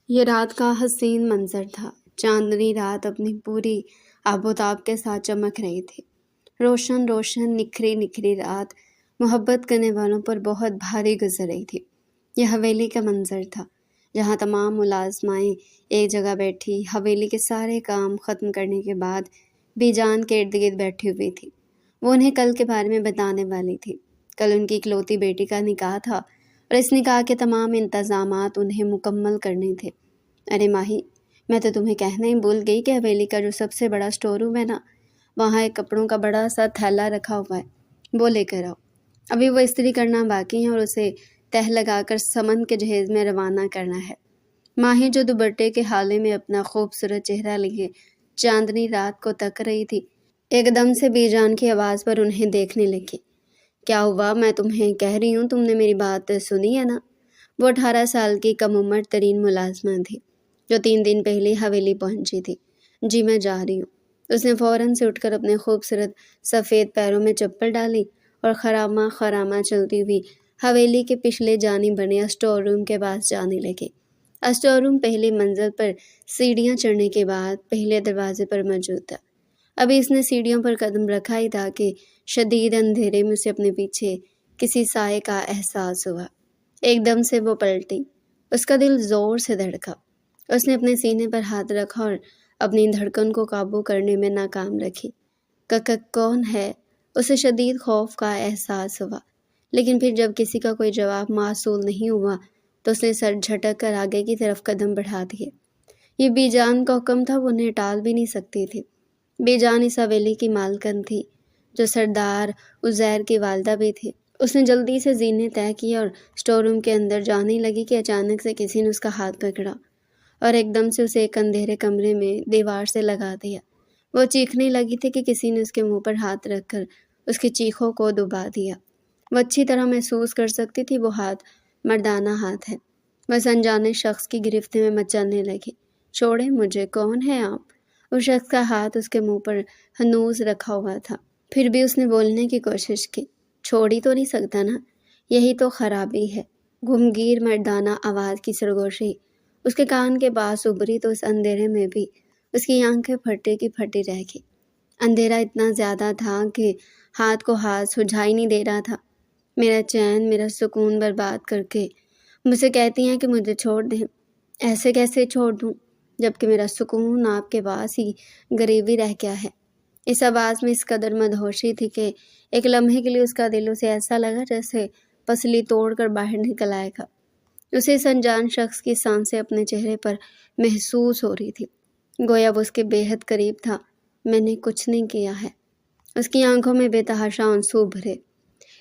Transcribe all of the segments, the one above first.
یہ رات کا حسین منظر تھا۔ چاندنی رات اپنی پوری آب و تاب کے ساتھ چمک رہی تھی۔ روشن روشن نکھری نکھری رات محبت کرنے والوں پر بہت بھاری گزر رہی تھی۔ یہ حویلی کا منظر تھا جہاں تمام ملازمائیں ایک جگہ بیٹھی حویلی کے سارے کام ختم کرنے کے بعد بی جان کے ارد گرد بیٹھی ہوئی تھی۔ وہ انہیں کل کے بارے میں بتانے والی تھی۔ کل ان کی اکلوتی بیٹی کا نکاح تھا اور اس نکاح کے تمام انتظامات انہیں مکمل کرنے تھے۔ ارے ماہی، میں تو تمہیں کہنا ہی بھول گئی کہ حویلی کا جو سب سے بڑا سٹور روم ہے نا، وہاں ایک کپڑوں کا بڑا سا تھیلا رکھا ہوا ہے، وہ لے کر آؤ۔ ابھی وہ استری کرنا باقی ہے اور اسے تہ لگا کر سمن کے جہیز میں روانہ کرنا ہے۔ ماہی جو دوپٹے کے حالے میں اپنا خوبصورت چہرہ لیے چاندنی رات کو تک رہی تھی، ایک دم سے بی جان کی آواز پر انہیں دیکھنے لگی۔ کیا ہوا؟ میں تمہیں کہہ رہی ہوں، تم نے میری بات سنی ہے نا؟ وہ 18 سال کی کم عمر ترین ملازمہ تھی جو 3 دن پہلے حویلی پہنچی تھی۔ جی میں جا رہی ہوں۔ اس نے فوراً سے اٹھ کر اپنے خوبصورت سفید پیروں میں چپل ڈالی اور خرامہ خرامہ چلتی ہوئی حویلی کے پچھلے جانب بنے اسٹور روم کے پاس جانے لگی۔ اسٹور روم پہلی منزل پر سیڑھیاں چڑھنے کے بعد پہلے دروازے پر موجود تھا۔ ابھی اس نے سیڑھیوں پر قدم رکھا ہی تھا کہ شدید اندھیرے میں اسے اپنے پیچھے کسی سائے کا احساس ہوا۔ ایک دم سے وہ پلٹی۔ اس کا دل زور سے دھڑکا۔ اس نے اپنے سینے پر ہاتھ رکھا اور اپنی دھڑکن کو قابو کرنے میں ناکام رکھی۔ کون ہے؟ اسے شدید خوف کا احساس ہوا، لیکن پھر جب کسی کا کوئی جواب موصول نہیں ہوا تو اس نے سر جھٹک کر آگے کی طرف قدم بڑھا دیے۔ یہ بی جان کا حکم تھا، وہ انہیں ٹال بھی نہیں سکتی تھی۔ بی جان اس حویلی کی مالکن تھی جو سردار عزیر کی والدہ بھی تھی۔ اس نے جلدی سے زینے طے کی اور اسٹور روم کے اندر جانے لگی کہ اچانک سے کسی نے اس کا ہاتھ پکڑا اور ایک دم سے اسے ایک اندھیرے کمرے میں دیوار سے لگا دیا۔ وہ چیخنے لگی تھی کہ کسی نے اس کے منہ پر ہاتھ رکھ کر اس کی چیخوں کو دبا دیا۔ وہ اچھی طرح محسوس کر سکتی تھی وہ ہاتھ مردانہ ہاتھ ہے۔ بس انجانے شخص کی گرفت میں مچلنے لگی۔ چھوڑیں مجھے، کون ہے آپ؟ اس شخص کا ہاتھ اس کے منہ پر ہنوز رکھا ہوا تھا۔ پھر بھی اس نے بولنے کی کوشش کی۔ چھوڑ ہی تو نہیں سکتا نا، یہی تو خرابی ہے۔ گھمگیر مردانہ آواز کی سرگوشی اس کے کان کے پاس ابھری تو اس اندھیرے میں بھی اس کی آنکھیں پھٹی کی پھٹی رہ گئی۔ اندھیرا اتنا زیادہ تھا کہ ہاتھ کو ہاتھ سجھائی نہیں دے رہا تھا۔ میرا چین، میرا سکون برباد کر کے مجھ سے کہتی ہیں کہ مجھے چھوڑ دیں۔ ایسے کیسے چھوڑ دوں جبکہ میرا سکون آپ کے پاس ہی غریبی رہ گیا ہے۔ اس آواز میں اس قدر مدہوشی تھی کہ ایک لمحے کے لیے اس کا دل اسے ایسا لگا جیسے پسلی توڑ کر باہر نکل آئے گا۔ اسے اس انجان شخص کی سانسیں اپنے چہرے پر محسوس ہو رہی تھی، گویا وہ اس کے بے حد قریب تھا۔ میں نے کچھ نہیں کیا ہے۔ اس کی آنکھوں میں بے تحاشا آنسو بھرے۔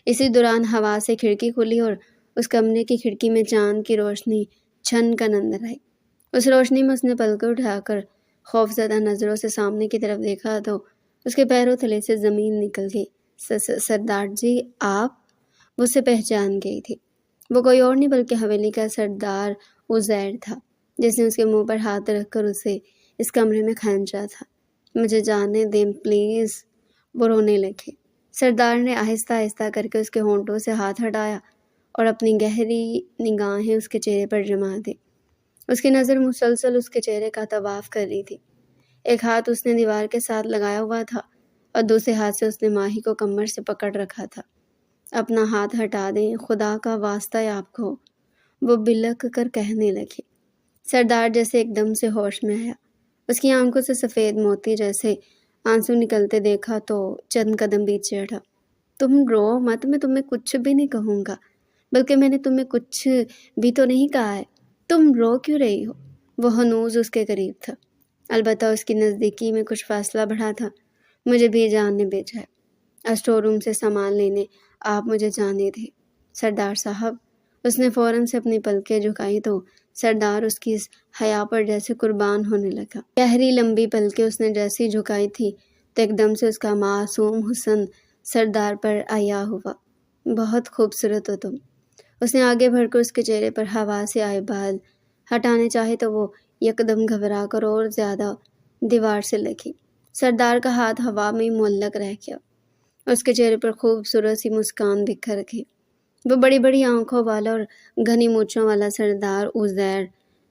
اسی دوران ہوا سے کھڑکی کھلی اور اس کمرے کی کھڑکی میں چاند کی روشنی چھن کر اندر آئی۔ اس روشنی میں اس نے پلکیں اٹھا کر خوفزدہ نظروں سے سامنے کی طرف دیکھا تو اس کے پیروں تلے سے زمین نکل گئی۔ سردار جی، آپ؟ وہ اسے پہچان گئی تھی۔ وہ کوئی اور نہیں بلکہ حویلی کا سردار عزیر تھا جس نے اس کے منہ پر ہاتھ رکھ کر اسے اس کمرے میں کھینچا تھا۔ مجھے جانے دیں پلیز، وہ رونے لگی۔ سردار نے آہستہ آہستہ کر کے اس کے ہونٹوں سے ہاتھ ہٹایا اور اپنی گہری نگاہیں اس کے چہرے پر جما دی۔ اس کی نظر مسلسل اس کے چہرے کا طواف کر رہی تھی۔ ایک ہاتھ اس نے دیوار کے ساتھ لگایا ہوا تھا اور دوسرے ہاتھ سے اس نے ماہی کو کمر سے پکڑ رکھا تھا۔ اپنا ہاتھ ہٹا دیں، خدا کا واسطہ ہے آپ کو، وہ بلک کر کہنے لگی۔ سردار جیسے ایک دم سے ہوش میں آیا۔ اس کی آنکھوں سے سفید موتی جیسے آنسو نکلتے دیکھا تو چند قدم پیچھے ہٹا۔ تم رو مت، میں تمہیں کچھ بھی نہیں کہوں گا، بلکہ میں نے تمہیں کچھ بھی تو نہیں کہا ہے، تم رو کیوں رہی ہو؟ وہ ہنوز اس کے قریب تھا، البتہ اس کی نزدیکی میں کچھ فاصلہ بڑھا تھا۔ مجھے بھی جان نے بھیجا ہے اسٹور روم سے سامان لینے، آپ مجھے جانے دیں سردار صاحب۔ اس نے فوراً سے اپنی پلکیں جھکائی تو سردار اس کی اس حیا پر جیسے قربان ہونے لگا۔ گہری لمبی پلکیں اس نے جیسی جھکائی تھی تو ایک دم سے اس کا معصوم حسن سردار پر عیا ہوا۔ بہت خوبصورت ہو تم۔ اس نے آگے بڑھ کر اس کے چہرے پر ہوا سے آئے بال ہٹانے چاہے تو وہ یکدم گھبرا کر اور زیادہ دیوار سے لگی۔ سردار کا ہاتھ ہوا میں معلق رہ گیا۔ اس کے چہرے پر خوبصورت سی مسکان بکھر گئی۔ وہ بڑی بڑی آنکھوں والا اور گھنی مونچھوں والا سردار عزیر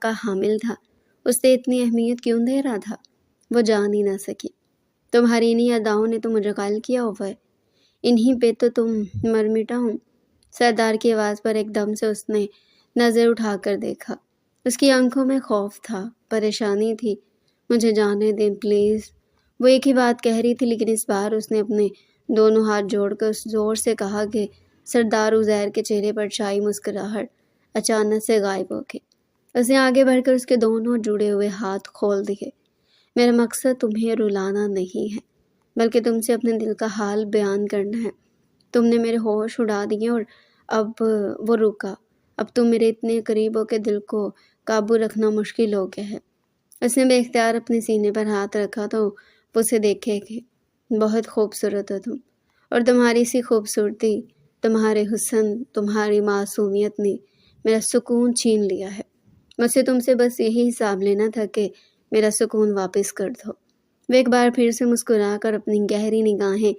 کا حامل تھا اسے اتنی اہمیت کیوں دے رہا تھا؟ وہ جان ہی نہ سکی۔ تمہاری انہی اداؤں نے تو مجھے قائل کیا ہوا ہے، انہی پہ تو تم مر مٹا ہوں۔ سردار کی آواز پر ایک دم سے اس نے نظر اٹھا کر دیکھا۔ اس کی آنکھوں میں خوف تھا، پریشانی تھی۔ مجھے جانے دیں پلیز۔ وہ ایک ہی بات کہہ رہی تھی، لیکن اس بار اس نے اپنے دونوں ہاتھ جوڑ کر زور سے کہا کہ سردار عزیر کے چہرے پر چھائی مسکراہٹ اچانک سے غائب ہو گئی۔ اس نے آگے بڑھ کر اس کے دونوں جڑے ہوئے ہاتھ کھول دیے۔ میرا مقصد تمہیں رلانا نہیں ہے، بلکہ تم سے اپنے دل کا حال بیان کرنا ہے۔ تم نے میرے ہوش اڑا دیے اور اب وہ رکا۔ اب تم میرے اتنے قریب ہو کہ دل کو قابو رکھنا مشکل ہو گیا ہے۔ اس نے بے اختیار اپنے سینے پر ہاتھ رکھا تو وہ اسے دیکھے کہ بہت خوبصورت ہو تم، اور تمہاری سی خوبصورتی، تمہارے حسن، تمہاری معصومیت نے میرا سکون چھین لیا ہے۔ مجھے تم سے بس یہی حساب لینا تھا کہ میرا سکون واپس کر دو۔ وہ ایک بار پھر سے مسکرا کر اپنی گہری نگاہیں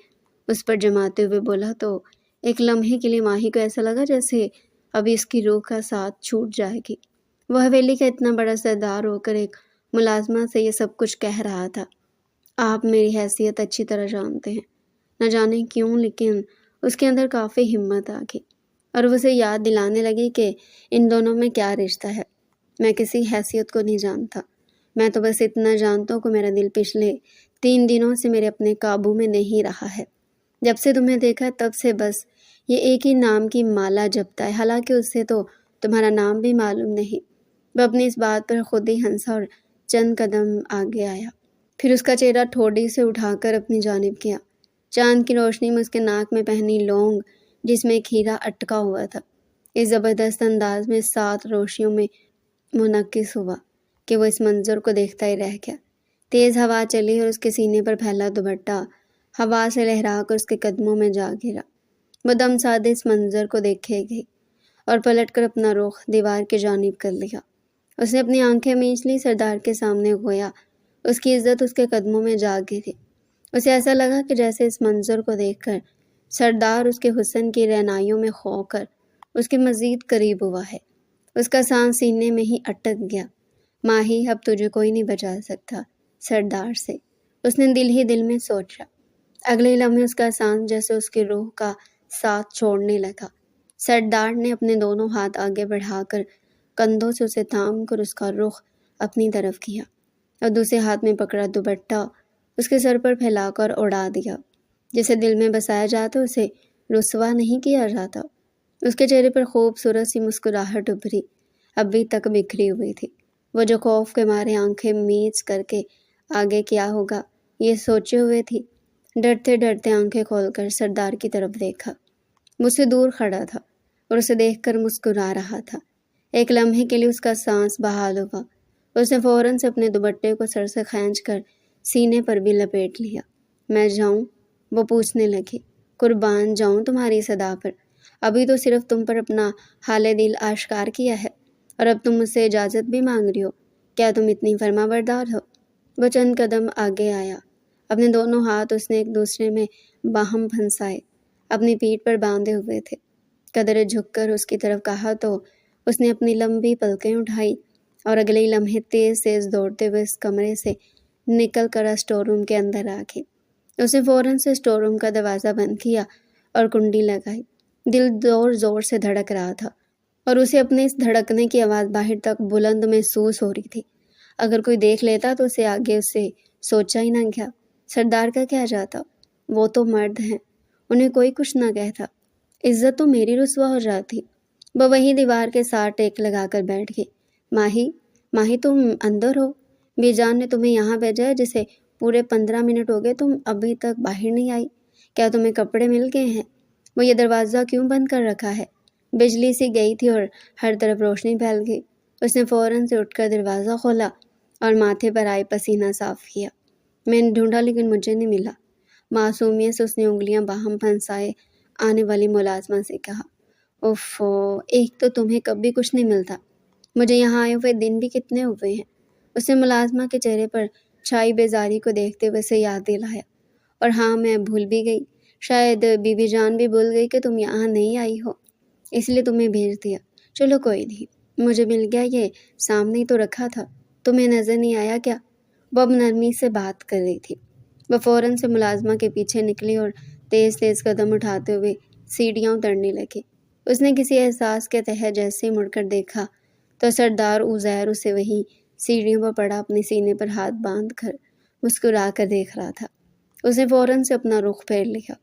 اس پر جماتے ہوئے بولا تو ایک لمحے کے لیے ماہی کو ایسا لگا جیسے ابھی اس کی روح کا ساتھ چھوٹ جائے گی۔ وہ حویلی کا اتنا بڑا سردار ہو کر ایک ملازمہ سے یہ سب کچھ کہہ رہا تھا۔ آپ میری حیثیت اچھی طرح جانتے ہیں، نہ جانے کیوں، لیکن اس کے اندر کافی ہمت آ گئی اور وہ اسے یاد دلانے لگی کہ ان دونوں میں کیا رشتہ ہے۔ میں کسی حیثیت کو نہیں جانتا، میں تو بس اتنا جانتا ہوں کہ میرا دل پچھلے 3 دنوں سے میرے اپنے قابو میں نہیں رہا ہے۔ جب سے تمہیں دیکھا تب سے بس یہ ایک ہی نام کی مالا جپتا ہے، حالانکہ اس سے تو تمہارا نام بھی معلوم نہیں۔ وہ اپنی اس بات پر خود ہی ہنسا اور چند قدم آگے آیا، پھر اس کا چہرہ ٹھوڑی سے اٹھا کر اپنی جانب کیا۔ چاند کی روشنی میں اس کے ناک میں پہنی لونگ جس میں ایک ہیرا اٹکا ہوا تھا اس زبردست انداز میں 7 روشنیوں میں منعکس ہوا کہ وہ اس منظر کو دیکھتا ہی رہ گیا۔ تیز ہوا چلی اور اس کے سینے پر پھیلا دوپٹہ ہوا سے لہرا کر اس کے قدموں میں جا گرا۔ وہ دم سادے اس منظر کو دیکھے گئی اور پلٹ کر اپنا رخ دیوار کی جانب کر لیا۔ اس نے اپنی آنکھیں میچ لی، سردار کے سامنے گویا اس کی عزت اس کے قدموں میں جا گری۔ اسے ایسا لگا کہ جیسے اس منظر کو دیکھ کر سردار اس کے حسن کی رعنائیوں میں کھو کر اس کے مزید قریب ہوا ہے۔ اس کا سانس سینے میں ہی اٹک گیا۔ ماہی، اب تجھے کوئی نہیں بچا سکتا سردار سے، اس نے دل ہی دل میں سوچا۔ اگلے لمحے اس کا سانس جیسے اس کی روح کا ساتھ چھوڑنے لگا۔ سردار نے اپنے دونوں ہاتھ آگے بڑھا کر کندھوں سے اسے تھام کر اس کا رخ اپنی طرف کیا اور دوسرے ہاتھ میں پکڑا دوپٹہ اس کے سر پر پھیلا کر اڑا دیا۔ جسے دل میں بسایا جاتا اسے رسوا نہیں کیا جاتا۔ اس کے چہرے پر خوبصورت سی مسکراہٹ ابھری، ابھی تک بکھری ہوئی تھی۔ وہ جو خوف کے مارے آنکھیں میچ کر کے آگے کیا ہوگا یہ سوچے ہوئے تھی، ڈرتے ڈرتے آنکھیں کھول کر سردار کی طرف دیکھا۔ مجھ سے دور کھڑا تھا اور اسے دیکھ کر مسکرا رہا تھا۔ ایک لمحے کے لیے اس کا سانس بحال ہوا۔ اس نے فوراً سے اپنے دوپٹے کو سر سے کھینچ کر سینے پر بھی لپیٹ لیا۔ میں جاؤں؟ وہ پوچھنے لگی۔ قربان جاؤں تمہاری صدا پر، ابھی تو صرف تم پر اپنا حال دل آشکار کیا ہے اور اب تم مجھ سے اجازت بھی مانگ رہی ہو۔ کیا تم اتنی فرما بردار ہو؟ وہ چند قدم آگے آیا۔ اپنے دونوں ہاتھ اس نے ایک دوسرے میں باہم پھنسائے اپنی پیٹھ پر باندھے ہوئے تھے۔ قدرے جھک کر اس کی طرف کہا تو اس نے اپنی لمبی پلکیں اٹھائی اور اگلے لمحے تیز تیز دوڑتے ہوئے اس کمرے سے نکل کر اسٹور روم کے اندر آ گئی۔ اس نے فوراً سے اسٹور روم کا دروازہ بند کیا اور کنڈی لگائی۔ دل زور زور سے دھڑک رہا تھا اور اسے اپنے اس دھڑکنے کی آواز باہر تک بلند محسوس ہو رہی تھی۔ اگر کوئی دیکھ لیتا تو اسے آگے اسے سوچا ہی نہ گیا۔ سردار کا کیا جاتا، وہ تو مرد ہیں، انہیں کوئی کچھ نہ کہتا، عزت تو میری رسوا ہو جاتی۔ وہ وہی دیوار کے ساتھ ٹیک لگا کر بیٹھ گئی۔ ماہی تم اندر ہو؟ بی جان نے تمہیں یہاں بھیجا ہے، جسے پورے 15 منٹ ہو گئے تم ابھی تک باہر نہیں آئی۔ کیا تمہیں کپڑے مل گئے ہیں؟ وہ یہ دروازہ کیوں بند کر رکھا ہے؟ بجلی سی گئی تھی اور ہر طرف روشنی پھیل گئی۔ اس نے فوراً سے اٹھ کر دروازہ کھولا اور ماتھے پر آئے پسینہ صاف کیا۔ میں نے ڈھونڈا لیکن مجھے نہیں ملا۔ معصومیت سے اس نے انگلیاں باہم پھنسائے آنے والی ملازمہ سے کہا۔ اوفو، ایک تو تمہیں کبھی کچھ نہیں ملتا، مجھے یہاں آئے ہوئے دن بھی کتنے ہوئے ہیں۔ اس نے ملازمہ کے چہرے پر چھائی بیزاری کو دیکھتے ہوئے سے یاد دلایا۔ اور ہاں، میں بھول بھی گئی، شاید بی بی جان بھی بھول گئی کہ تم یہاں نہیں آئی ہو، اس لیے تمہیں بھیج دیا۔ چلو کوئی نہیں، مجھے مل گیا، یہ سامنے ہی تو رکھا تھا، تمہیں نظر نہیں آیا کیا؟ وہ اب نرمی سے بات کر رہی تھی۔ وہ فوراً سے ملازمہ کے پیچھے نکلی اور تیز تیز قدم اٹھاتے ہوئے سیڑھیاں اترنے لگی۔ اس نے کسی احساس کے تحت جیسے ہی مڑ کر دیکھا تو سردار عزیر اسے وہیں سیڑھیوں پر پڑا اپنے سینے پر ہاتھ باندھ کر مسکرا کر دیکھ رہا تھا۔ اس نے فوراً سے اپنا رخ پھیر لیا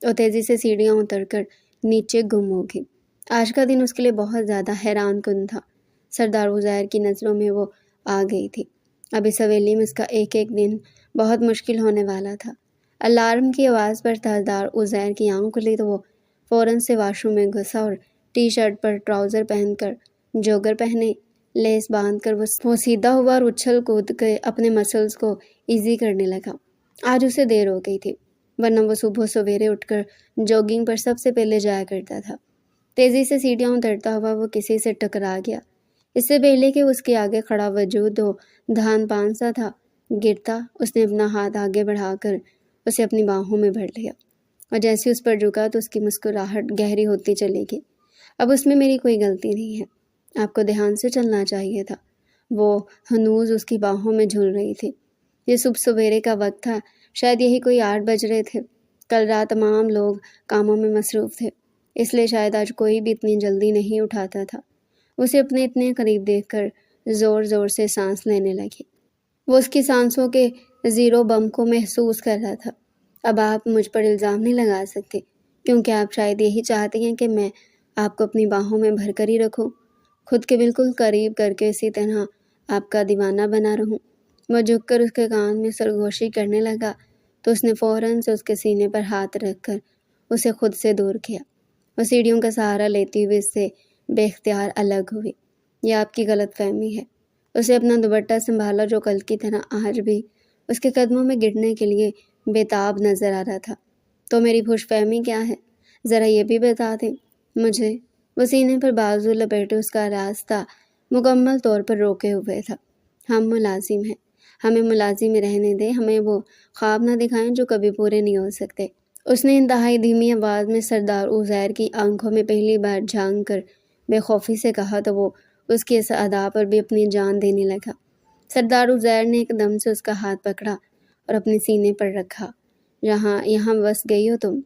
اور تیزی سے سیڑھیاں اتر کر نیچے گم ہو گئی۔ آج کا دن اس کے لیے بہت زیادہ حیران کن تھا۔ سردار عزیر کی نظروں میں وہ آ گئی تھی۔ اب اس حویلی میں اس کا ایک ایک دن بہت مشکل ہونے والا تھا۔ الارم کی آواز پر سردار عزیر کی آنکھ کھلی تو وہ فوراً سے واش روم میں گھسا اور ٹی شرٹ پر ٹراؤزر پہن کر جوگر پہنے لیس باندھ کر وہ سیدھا ہوا اور اچھل کود کے اپنے مسلز کو ایزی کرنے لگا۔ آج اسے دیر ہو گئی تھی، ورنہ وہ صبح سویرے اٹھ کر جوگنگ پر سب سے پہلے جایا کرتا تھا۔ تیزی سے سیڑھیاں اترتا ہوا وہ کسی سے ٹکرا گیا۔ اس سے پہلے کہ اس کے آگے کھڑا وجود وہ دھان پان سا تھا گرتا، اس نے اپنا ہاتھ آگے بڑھا کر اسے اپنی باہوں میں بھر لیا اور جیسے اس پر جھکا تو اس کی مسکراہٹ گہری ہوتی چلی گئی۔ اب اس میں میری کوئی غلطی نہیں ہے، آپ کو دھیان سے چلنا چاہیے تھا۔ وہ ہنوز اس کی باہوں میں جھول رہی تھی۔ یہ صبح سویرے کا وقت تھا، شاید یہی کوئی 8 بج رہے تھے۔ کل رات تمام لوگ کاموں میں مصروف تھے، اس لیے شاید آج کوئی بھی اتنی جلدی نہیں اٹھاتا تھا۔ اسے اپنے اتنے قریب دیکھ کر زور زور سے سانس لینے لگی۔ وہ اس کی سانسوں کے زیرو بم کو محسوس کر رہا تھا۔ اب آپ مجھ پر الزام نہیں لگا سکتے، کیونکہ آپ شاید یہی چاہتی ہیں کہ میں آپ کو اپنی باہوں میں بھر کر ہی رکھوں، خود کے بالکل قریب کر کے اسی طرح آپ کا دیوانہ بنا رہوں۔ وہ جھک کر اس کے کان میں سرگوشی کرنے لگا تو اس نے فوراً سے اس کے سینے پر ہاتھ رکھ کر اسے خود سے دور کیا۔ وہ سیڑھیوں کا سہارا لیتی ہوئی اس سے بے اختیار الگ ہوئی۔ یہ آپ کی غلط فہمی ہے۔ اسے اپنا دوپٹہ سنبھالا جو کل کی طرح آج بھی اس کے قدموں میں گرنے کے لیے بےتاب نظر آ رہا تھا۔ تو میری خوش فہمی کیا ہے، ذرا یہ بھی بتا دیں مجھے۔ وہ سینے پر بازو لپیٹے اس کا راستہ مکمل طور پر روکے ہوئے تھا۔ ہم ملازم ہیں، ہمیں ملازم رہنے دیں، ہمیں وہ خواب نہ دکھائیں جو کبھی پورے نہیں ہو سکتے۔ اس نے انتہائی دھیمی آواز میں سردار عزیر کی آنکھوں میں پہلی بار جھانک کر بے خوفی سے کہا تو وہ اس کے اس ادا پر بھی اپنی جان دینے لگا۔ سردار عزیر نے ایک دم سے اس کا ہاتھ پکڑا اور اپنے سینے پر رکھا۔ یہاں بس گئی ہو تم،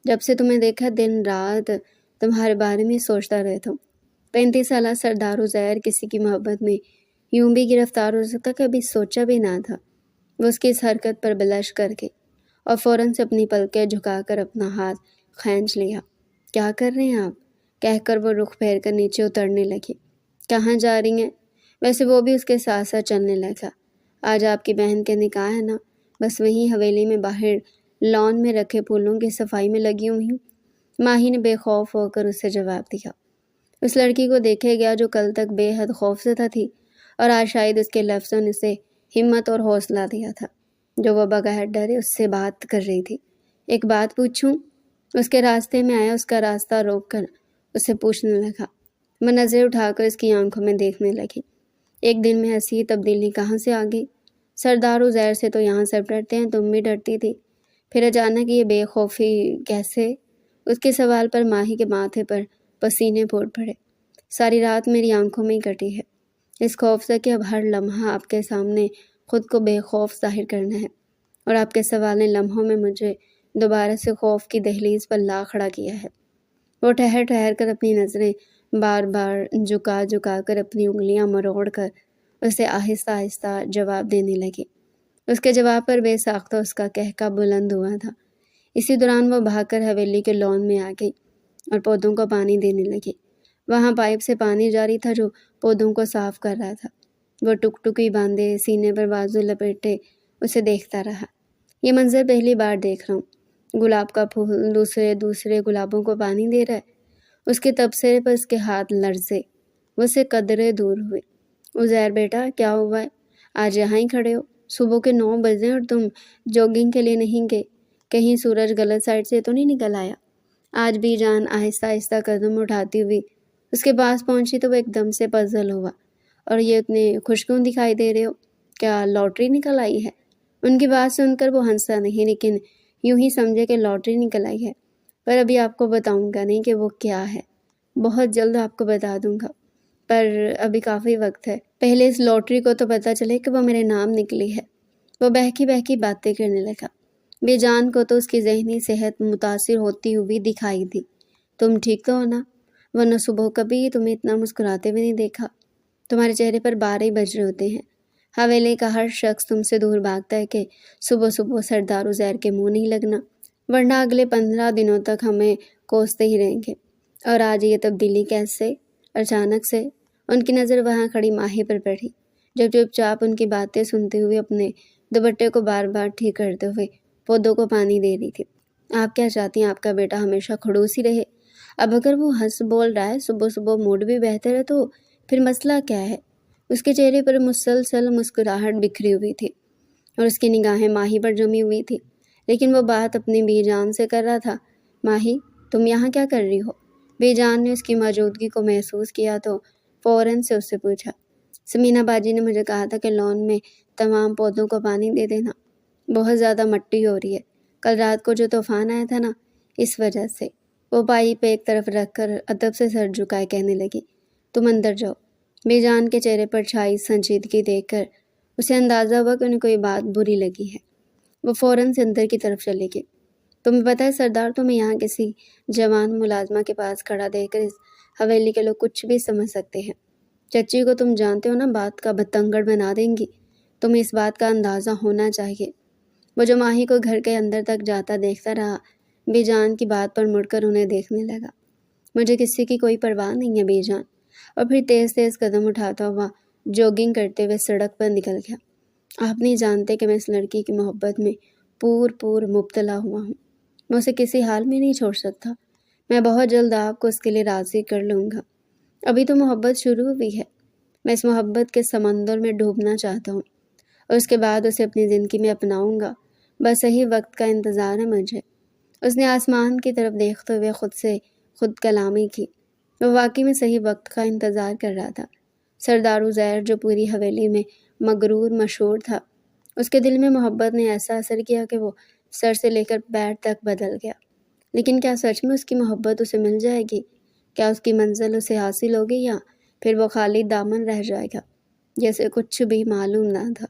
جب سے تمہیں دیکھا دن رات تمہارے بارے میں سوچتا رہتا ہوں۔ 35 سالہ سردار عزیر کسی کی محبت میں یوں بھی گرفتار ہو سکتا، کبھی سوچا بھی نہ تھا۔ وہ اس کی اس حرکت پر بلش کر کے اور فوراً سے اپنی پلکیں جھکا کر اپنا ہاتھ کھینچ لیا۔ کیا کر رہے ہیں آپ؟ کہہ کر وہ رخ پھیر کر نیچے اترنے لگی۔ کہاں جا رہی ہیں؟ ویسے وہ بھی اس کے ساتھ ساتھ چلنے لگا۔ آج آپ کی بہن کے نکاح ہے نا، بس وہیں حویلی میں باہر لان میں رکھے پھولوں کی صفائی میں لگی ہوئی ہوں۔ ماہی نے بے خوف ہو کر اسے جواب دیا۔ اس لڑکی کو دیکھے گیا جو کل تک بے حد خوفزدہ تھی اور آج شاید اس کے لفظوں نے اسے ہمت اور حوصلہ دیا تھا، جو وہ بغیر ڈرے اس سے بات کر رہی تھی۔ ایک بات پوچھوں؟ اس کے راستے میں آیا، اس کا راستہ روک کر اسے پوچھنے لگا۔ وہ نظر اٹھا کر اس کی آنکھوں میں دیکھنے لگی۔ ایک دن میں ایسی تبدیلی کہاں سے آ گئی؟ سردار عزیر سے تو یہاں سب ڈرتے ہیں، تم بھی ڈرتی تھی، پھر اچانک یہ بے خوفی کیسے؟ اس کے سوال پر ماہی کے ماتھے پر پسینے پھوٹ پڑے۔ ساری رات میری آنکھوں میں ہی کٹی ہے، اس خوف سے کہ اب ہر لمحہ آپ کے سامنے خود کو بے خوف ظاہر کرنا ہے، اور آپ کے سوال نے لمحوں میں مجھے دوبارہ سے خوف کی دہلیز پر لا کھڑا کیا ہے۔ وہ ٹھہر ٹھہر کر اپنی نظریں بار بار جھکا جھکا کر اپنی انگلیاں مروڑ کر اسے آہستہ آہستہ جواب دینے لگی۔ اس کے جواب پر بے ساختہ اس کا کہکا بلند ہوا تھا۔ اسی دوران وہ بھاگ کر حویلی کے لان میں آ گئی اور پودوں کو پانی دینے لگی۔ وہاں پائپ سے پانی جاری تھا جو پودوں کو صاف کر رہا تھا۔ وہ ٹک ٹکی باندھے سینے پر بازو لپیٹے اسے دیکھتا رہا۔ یہ منظر پہلی بار دیکھ رہا ہوں۔ گلاب کا پھول دوسرے گلابوں کو پانی دے رہا ہے۔ اس کے تبصرے پر اس کے ہاتھ لرزے، وہ اسے قدرے دور ہوئے۔ عزیر بیٹا، کیا ہوا ہے؟ آج یہاں ہی کھڑے ہو؟ صبح کے 9 بجے اور تم جوگنگ کے لیے نہیں گئے؟ کہیں سورج غلط سائڈ سے تو نہیں نکل آیا؟ آج بھی جان آہستہ آہستہ قدم اٹھاتی ہوئی اس کے پاس پہنچی تو وہ ایک دم سے پزل ہوا۔ اور یہ اتنے خوش کیوں دکھائی دے رہے ہو؟ کیا لاٹری نکل آئی ہے؟ ان کی بات سن کر وہ ہنسا نہیں، لیکن یوں ہی سمجھے کہ لاٹری نکل آئی ہے، پر ابھی آپ کو بتاؤں گا نہیں کہ وہ کیا ہے، بہت جلد آپ کو بتا دوں گا۔ پر ابھی کافی وقت ہے، پہلے اس لاٹری کو تو پتہ چلے کہ وہ میرے نام نکلی ہے۔ وہ بہکی بہکی باتیں کرنے لگا۔ بے جان کو تو اس کی ذہنی صحت متاثر ہوتی ہوئی دکھائی دی۔ تم ٹھیک تو ہو نا؟ ورنہ صبح کبھی تمہیں اتنا مسکراتے ہوئے نہیں دیکھا۔ تمہارے چہرے پر 12 بج رہے ہوتے ہیں۔ حویلی کا ہر شخص تم سے دور بھاگتا ہے کہ صبح صبح سردار عزیر کے منہ نہیں لگنا، ورنہ اگلے 15 دنوں تک ہمیں کوستے ہی رہیں گے۔ اور آج یہ تبدیلی کیسے؟ اچانک سے ان کی نظر وہاں کھڑی ماہی پر پڑی، جو چپ چاپ ان کی باتیں سنتے ہوئے اپنے دوپٹے کو بار بار ٹھیک کرتے ہوئے پودوں کو پانی دے رہی تھی۔ آپ کیا چاہتی ہیں آپ کا بیٹا ہمیشہ کھڑوس ہی رہے؟ اب اگر وہ ہنس بول رہا ہے، صبح صبح موڈ بھی بہتر ہے، تو پھر مسئلہ کیا ہے؟ اس کے چہرے پر مسلسل مسکراہٹ بکھری ہوئی تھی اور اس کی نگاہیں ماہی پر جمی ہوئی تھی، لیکن وہ بات اپنی بی جان سے کر رہا تھا۔ ماہی، تم یہاں کیا کر رہی ہو؟ بی جان نے اس کی موجودگی کو محسوس کیا تو فوراً سے اس سے پوچھا۔ سمینہ باجی نے مجھے کہا تھا کہ لان میں تمام پودوں کو پانی دے دینا، بہت زیادہ مٹی ہو رہی ہے، کل رات کو جو طوفان آیا تھا نا، اس وجہ سے۔ وہ پائپ ایک طرف رکھ کر ادب سے سر جھکائے کہنے لگی، تم اندر جاؤ۔ بی جان کے چہرے پر چھائی سنجیدگی دیکھ کر اسے اندازہ ہوا کہ انہیں کوئی بات بری لگی ہے۔ وہ فوراً سے اندر کی طرف چلے گئی۔ تمہیں پتہ ہے سردار، تمہیں یہاں کسی جوان ملازمہ کے پاس کھڑا دیکھ کر اس حویلی کے لوگ کچھ بھی سمجھ سکتے ہیں۔ چچی کو تم جانتے ہو نا، بات کا بتنگڑ بنا دیں گی، تمہیں اس بات کا اندازہ ہونا چاہیے۔ وہ جو ماہی کو گھر کے اندر تک جاتا دیکھتا رہا، بی جان کی بات پر مڑ کر انہیں دیکھنے لگا۔ مجھے کسی کی کوئی پرواہ نہیں ہے بی جان، اور پھر تیز تیز قدم اٹھاتا ہوا جوگنگ کرتے ہوئے سڑک پر نکل گیا۔ آپ نہیں جانتے کہ میں اس لڑکی کی محبت میں پور مبتلا ہوا ہوں، میں اسے کسی حال میں نہیں چھوڑ سکتا۔ میں بہت جلد آپ کو اس کے لیے راضی کر لوں گا۔ ابھی تو محبت شروع ہوئی ہے، میں اس محبت کے سمندر میں ڈوبنا چاہتا ہوں، اور اس کے بعد اسے اپنی زندگی میں اپناؤں گا، بس صحیح وقت کا انتظار ہے مجھے۔ اس نے آسمان کی طرف دیکھتے ہوئے خود سے خود کلامی کی۔ وہ واقعی میں صحیح وقت کا انتظار کر رہا تھا۔ سردار عزیر جو پوری حویلی میں مغرور مشہور تھا، اس کے دل میں محبت نے ایسا اثر کیا کہ وہ سر سے لے کر پیر تک بدل گیا۔ لیکن کیا سچ میں اس کی محبت اسے مل جائے گی؟ کیا اس کی منزل اسے حاصل ہوگی، یا پھر وہ خالی دامن رہ جائے گا جیسے کچھ بھی معلوم نہ تھا؟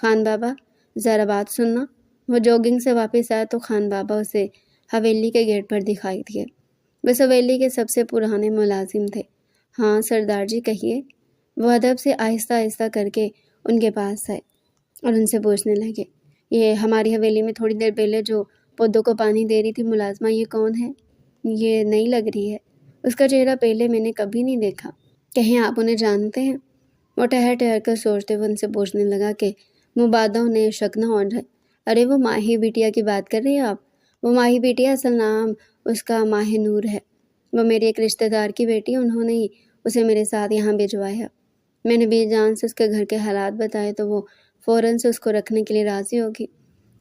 خان بابا، ذرا بات سننا۔ وہ جوگنگ سے واپس آیا تو خان بابا اسے حویلی کے گیٹ پر دکھائی دیے۔ بس حویلی کے سب سے پرانے ملازم تھے۔ ہاں سردار جی، کہیے۔ وہ ادب سے آہستہ آہستہ کر کے ان کے پاس آئے اور ان سے پوچھنے لگے، یہ ہماری حویلی میں تھوڑی دیر پہلے جو پودوں کو پانی دے رہی تھی ملازمہ، یہ کون ہے؟ یہ نئی لگ رہی ہے، اس کا چہرہ پہلے میں نے کبھی نہیں دیکھا، کہیں آپ انہیں جانتے ہیں؟ وہ ٹہر ٹہر کر سوچتے ہوئے ان سے پوچھنے لگا کہ مبادہ انہیں شک نہ ہو جائے۔ ارے وہ ماہی بیٹیا کی بات کر رہے ہیں آپ؟ وہ ماہی بیٹیا، اصل نام اس کا ماہی نور ہے۔ وہ میری ایک رشتہ دار کی بیٹی، انہوں نے ہی اسے میرے ساتھ یہاں بھجوایا۔ میں نے بی جان سے اس کے گھر کے حالات بتائے تو وہ فوراً سے اس کو رکھنے کے لیے راضی ہوگی۔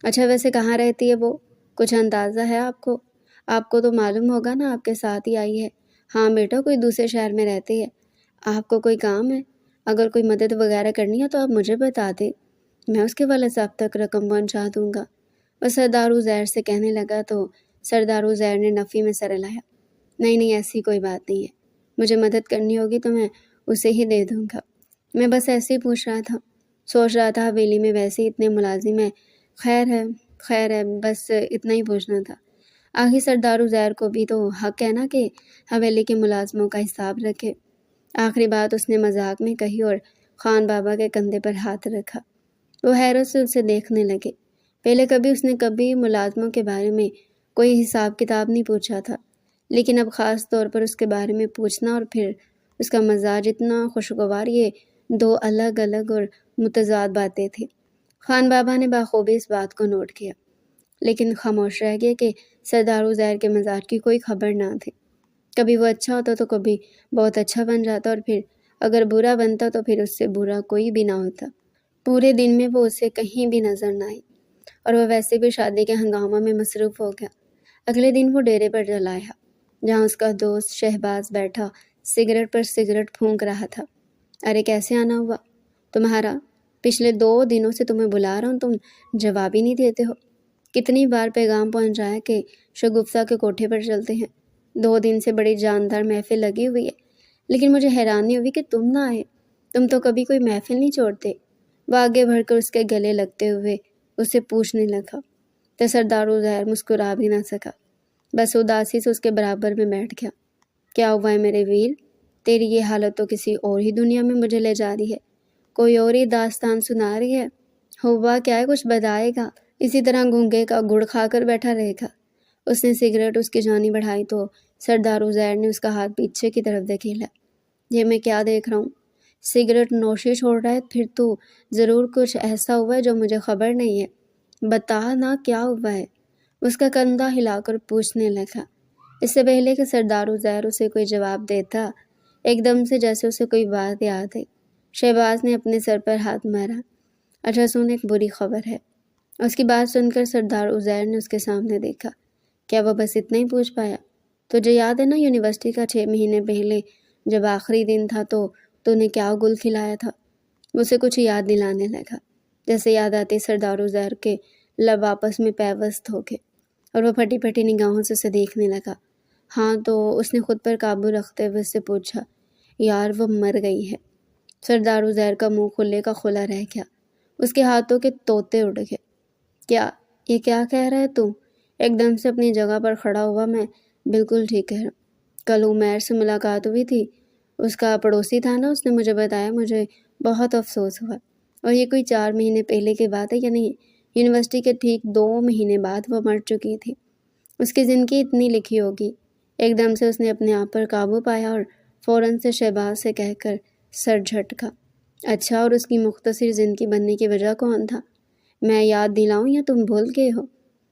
اچھا ویسے کہاں رہتی ہے وہ؟ کچھ اندازہ ہے آپ کو؟ آپ کو تو معلوم ہوگا نا، آپ کے ساتھ ہی آئی ہے۔ ہاں بیٹا، کوئی دوسرے شہر میں رہتی ہے۔ آپ کو کوئی کام ہے؟ اگر کوئی مدد وغیرہ کرنی ہے تو آپ مجھے بتا دیں، میں اس کے والد صاحب تک رقم پہنچا دوں گا۔ وہ سردار عزیر سے کہنے لگا تو سردار عزیر نے نفی میں سر ہلایا۔ نہیں، ایسی کوئی بات نہیں ہے، مجھے مدد کرنی ہوگی تو میں اسے ہی دے دوں گا۔ میں بس ایسے ہی پوچھ رہا تھا، سوچ رہا تھا حویلی میں ویسے ہی اتنے ملازم ہیں، خیر ہے، بس اتنا ہی پوچھنا تھا۔ آخر سردار عزیر کو بھی تو حق ہے نا کہ حویلی کے ملازموں کا حساب رکھے۔ آخری بات اس نے مذاق میں کہی اور خان بابا کے کندھے پر ہاتھ رکھا۔ وہ حیرت سے اسے دیکھنے لگے۔ پہلے کبھی اس نے ملازموں کے بارے میں کوئی حساب کتاب نہیں پوچھا تھا، لیکن اب خاص طور پر اس کے بارے میں پوچھنا اور پھر اس کا مزاج اتنا خوشگوار، یہ دو الگ الگ اور متضاد باتیں تھیں۔ خان بابا نے بخوبی اس بات کو نوٹ کیا، لیکن خاموش رہ گیا کہ سردار عزیر کے مزاج کی کوئی خبر نہ تھی۔ کبھی وہ اچھا ہوتا تو کبھی بہت اچھا بن جاتا، اور پھر اگر برا بنتا تو پھر اس سے برا کوئی بھی نہ ہوتا۔ پورے دن میں وہ اسے کہیں بھی نظر نہ آئی، اور وہ ویسے بھی شادی کے ہنگاموں میں مصروف ہو گیا۔ اگلے دن وہ ڈیرے پر چلا آیا، جہاں اس کا دوست شہباز بیٹھا سگریٹ پر سگریٹ پھونک رہا تھا۔ ارے کیسے آنا ہوا تمہارا؟ پچھلے 2 دنوں سے تمہیں بلا رہا ہوں، تم جواب ہی نہیں دیتے ہو۔ کتنی بار پیغام پہنچایا کہ شگفتہ کے کوٹھے پر چلتے ہیں، 2 دن سے بڑی جاندار محفل لگی ہوئی ہے، لیکن مجھے حیرانی ہوئی کہ تم نہ آئے، تم تو کبھی کوئی محفل نہیں چھوڑتے۔ وہ آگے بڑھ کر اس کے گلے لگتے ہوئے اسے پوچھنے لگا تو سردار عزیر مسکرا بھی نہ سکا، بس اداسی سے اس کے برابر میں بیٹھ گیا۔ کیا ہوا ہے میرے ویر؟ تیری یہ حالت تو کسی اور ہی دنیا میں مجھے لے جا رہی ہے، کوئی اور ہی داستان سنا رہی ہے۔ ہوا کیا ہے، کچھ بتائے گا؟ اسی طرح گونگے کا گڑ کھا کر بیٹھا رہے گا؟ اس نے سگریٹ اس کی جانب بڑھائی تو سردار عزیر نے اس کا ہاتھ پیچھے کی طرف دھکیلا۔ یہ میں کیا دیکھ رہا ہوں؟ سگریٹ نوشی چھوڑ رہا ہے؟ پھر تو ضرور کچھ ایسا ہوا ہے جو مجھے خبر نہیں ہے، بتا نا کیا ہوا ہے؟ اس کا کندھا ہلا کر پوچھنے لگا۔ اس سے پہلے کہ سردار عزیر اسے کوئی جواب دیتا، ایک دم سے جیسے اسے کوئی بات یاد آئی، شہباز نے اپنے سر پر ہاتھ مارا۔ اچھا سن، ایک بری خبر ہے۔ اس کی بات سن کر سردار عزیر نے اس کے سامنے دیکھا۔ کیا وہ بس اتنا ہی پوچھ پایا؟ تجھے یاد ہے نا یونیورسٹی کا 6 مہینے پہلے جب آخری دن تھا تو نے کیا گل کھلایا تھا؟ اسے کچھ یاد دلانے لگا۔ جیسے یاد آتے سردار عزیر کے لب آپس میں پیوست ہو گئے اور وہ پھٹی پھٹی نگاہوں سے اسے دیکھنے لگا۔ ہاں تو اس نے خود پر قابو رکھتے ہوئے اس سے پوچھا۔ یار وہ مر گئی ہے۔ سردار عزیر کا منہ کھلے کا کھلا رہ گیا، اس کے ہاتھوں کے طوطے اڑ گئے۔ یہ کیا کہہ رہا ہے تو؟ ایک دم سے اپنی جگہ پر کھڑا ہوا۔ میں بالکل ٹھیک کہہ رہا ہوں۔ کل عمیر سے ملاقات ہوئی تھی، اس کا پڑوسی تھا نا، اس نے مجھے بتایا، مجھے بہت افسوس ہوا۔ اور یہ کوئی 4 مہینے پہلے کی بات ہے یا نہیں؟ یونیورسٹی کے ٹھیک 2 مہینے بعد وہ مر چکی تھی۔ اس کی زندگی اتنی لکھی ہوگی۔ ایک دم سے اس نے اپنے آپ پر قابو پایا اور فوراً سے شہباز سے کہہ کر سر جھٹکا۔ اچھا، اور اس کی مختصر زندگی بننے کی وجہ کون تھا؟ میں یاد دلاؤں یا تم بھول گئے ہو؟